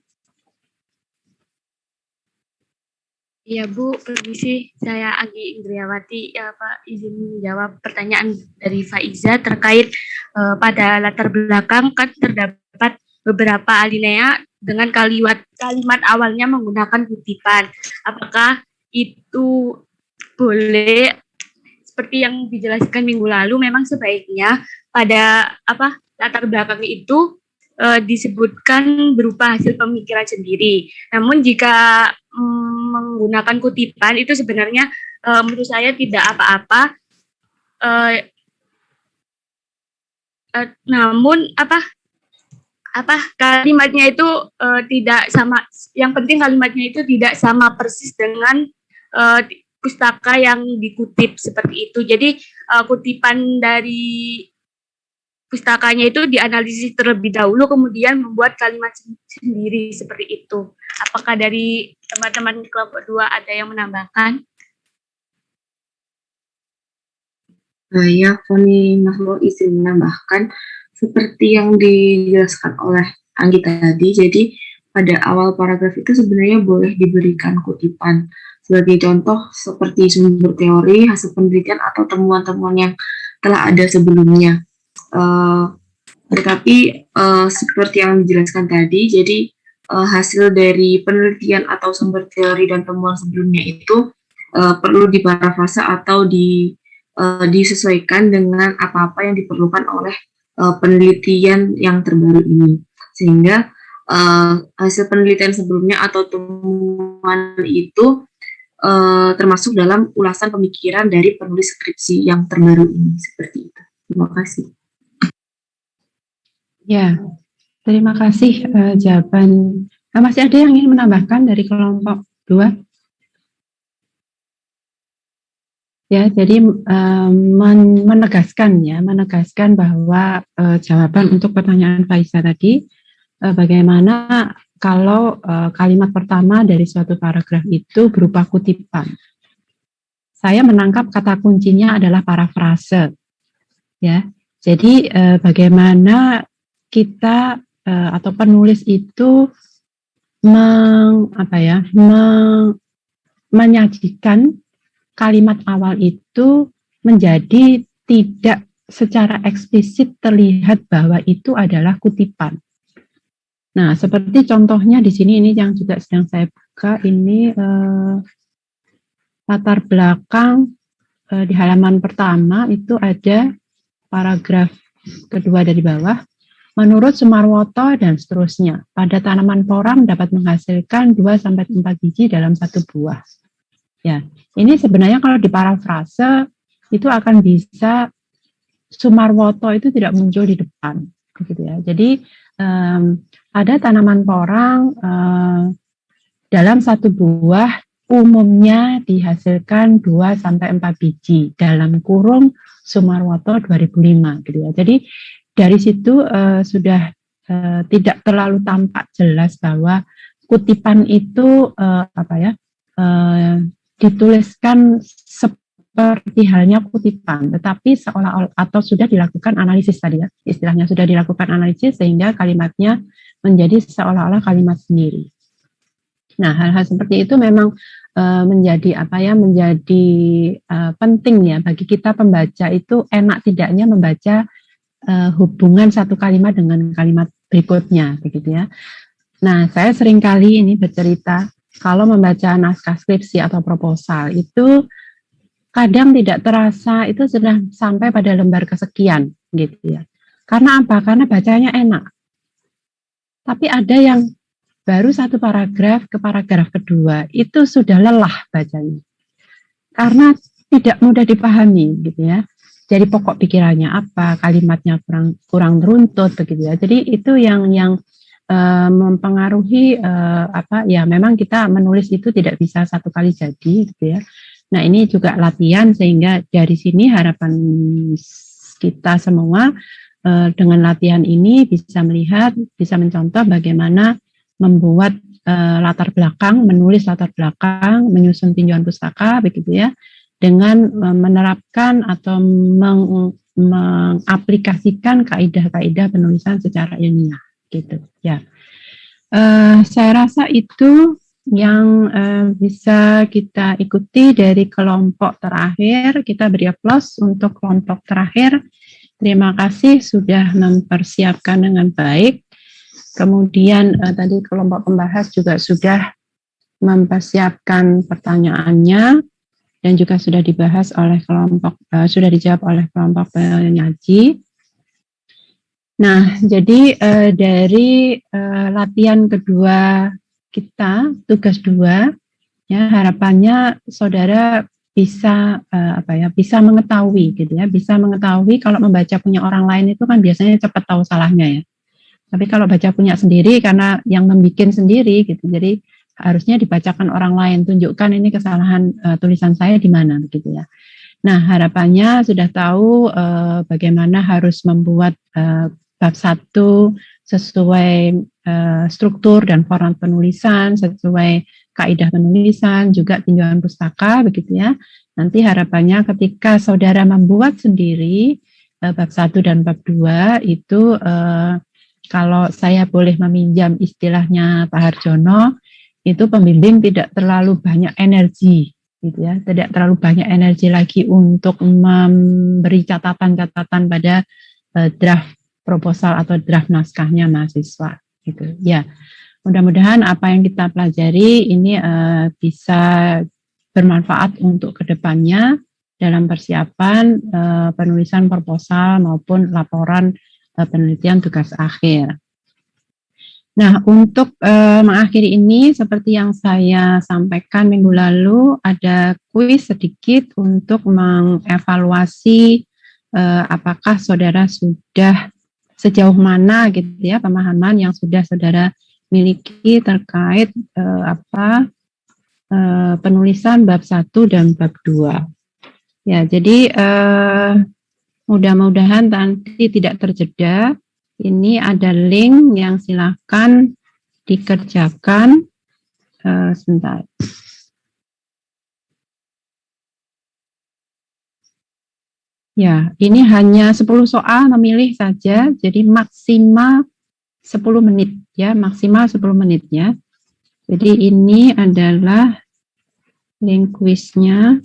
Iya Bu, permisi, saya Agi Indriawati, ya Pak, izin menjawab pertanyaan dari Faiza terkait pada latar belakang kan terdapat beberapa alinea dengan kalimat awalnya menggunakan kutipan. Apakah itu boleh seperti yang dijelaskan minggu lalu? Memang sebaiknya pada latar belakang itu disebutkan berupa hasil pemikiran sendiri. Namun jika menggunakan kutipan itu sebenarnya menurut saya tidak apa-apa. Namun kalimatnya itu tidak sama. Yang penting kalimatnya itu tidak sama persis dengan pustaka yang dikutip seperti itu. Jadi kutipan dari pustakanya itu dianalisis terlebih dahulu, kemudian membuat kalimat sendiri seperti itu. Apakah dari teman-teman kelompok 2 ada yang menambahkan? Ya, Foni Mahmud izin menambahkan seperti yang dijelaskan oleh Anggi tadi. Jadi pada awal paragraf itu sebenarnya boleh diberikan kutipan sebagai contoh seperti sumber teori, hasil penelitian atau temuan-temuan yang telah ada sebelumnya. Tetapi seperti yang dijelaskan tadi, jadi hasil dari penelitian atau sumber teori dan temuan sebelumnya itu perlu diparafrase atau disesuaikan dengan apa-apa yang diperlukan oleh penelitian yang terbaru ini, sehingga hasil penelitian sebelumnya atau temuan itu termasuk dalam ulasan pemikiran dari penulis skripsi yang terbaru ini, seperti itu. Terima kasih. Ya, terima kasih jawaban. Masih ada yang ingin menambahkan dari kelompok 2? Ya, jadi menegaskan bahwa jawaban untuk pertanyaan Faiza tadi, bagaimana kalau kalimat pertama dari suatu paragraf itu berupa kutipan. Saya menangkap kata kuncinya adalah parafrase. Ya, jadi bagaimana kita atau penulis itu menyajikan kalimat awal itu menjadi tidak secara eksplisit terlihat bahwa itu adalah kutipan. Nah, seperti contohnya di sini ini yang juga sedang saya buka ini latar belakang di halaman pertama itu ada paragraf kedua dari bawah. Menurut Sumarwoto dan seterusnya, pada tanaman porang dapat menghasilkan 2-4 biji dalam satu buah. Ya, ini sebenarnya kalau diparafrase itu akan bisa Sumarwoto itu tidak muncul di depan, gitu ya. Jadi ada tanaman porang dalam satu buah umumnya dihasilkan 2-4 biji dalam kurung Sumarwoto 2005, gitu ya. Jadi dari situ sudah tidak terlalu tampak jelas bahwa kutipan itu dituliskan seperti halnya kutipan, tetapi seolah-olah atau sudah dilakukan analisis tadi ya, istilahnya sudah dilakukan analisis sehingga kalimatnya menjadi seolah-olah kalimat sendiri. Nah, hal-hal seperti itu memang menjadi penting ya bagi kita pembaca itu enak tidaknya membaca hubungan satu kalimat dengan kalimat berikutnya, begitu ya. Nah, saya seringkali ini bercerita kalau membaca naskah skripsi atau proposal itu kadang tidak terasa itu sudah sampai pada lembar kesekian gitu ya. Karena apa? Karena bacanya enak. Tapi ada yang baru satu paragraf ke paragraf kedua itu sudah lelah bacanya. Karena tidak mudah dipahami gitu ya. Jadi pokok pikirannya apa, kalimatnya kurang teruntut begitu ya. Jadi itu yang mempengaruhi memang kita menulis itu tidak bisa satu kali jadi gitu ya. Nah, ini juga latihan sehingga dari sini harapan kita semua dengan latihan ini bisa melihat, bisa mencontoh bagaimana membuat latar belakang, menulis latar belakang, menyusun tinjauan pustaka begitu ya, dengan menerapkan atau mengaplikasikan kaidah-kaidah penulisan secara ilmiah gitu ya. Saya rasa itu yang bisa kita ikuti dari kelompok terakhir. Kita beri aplaus untuk kelompok terakhir. Terima kasih sudah mempersiapkan dengan baik. Kemudian tadi kelompok pembahas juga sudah mempersiapkan pertanyaannya dan juga sudah dibahas oleh kelompok, sudah dijawab oleh kelompok penyaji. Nah, jadi dari latihan kedua kita, tugas 2, ya harapannya saudara bisa bisa mengetahui gitu ya, bisa mengetahui kalau membaca punya orang lain itu kan biasanya cepat tahu salahnya ya. Tapi kalau baca punya sendiri karena yang membikin sendiri gitu, jadi harusnya dibacakan orang lain, tunjukkan ini kesalahan tulisan saya di mana begitu ya. Nah, harapannya sudah tahu bagaimana harus membuat bab 1 sesuai struktur dan format penulisan, sesuai kaidah penulisan, juga tinjauan pustaka begitu ya. Nanti harapannya ketika saudara membuat sendiri bab 1 dan bab 2 itu kalau saya boleh meminjam istilahnya Pak Harjono, itu pembimbing tidak terlalu banyak energi gitu ya, tidak terlalu banyak energi lagi untuk memberi catatan-catatan pada draft proposal atau draft naskahnya mahasiswa gitu ya. Mudah-mudahan apa yang kita pelajari ini bisa bermanfaat untuk kedepannya dalam persiapan penulisan proposal maupun laporan penelitian tugas akhir. Nah, untuk mengakhiri ini seperti yang saya sampaikan minggu lalu, ada kuis sedikit untuk mengevaluasi apakah saudara sudah sejauh mana gitu ya pemahaman yang sudah saudara miliki terkait penulisan bab 1 dan bab 2. Ya, jadi mudah-mudahan nanti tidak terjeda. Ini ada link yang silakan dikerjakan. Sebentar. Ya, ini hanya 10 soal memilih saja, jadi maksimal 10 menit ya, maksimal 10 menit ya. Jadi ini adalah link kuisnya.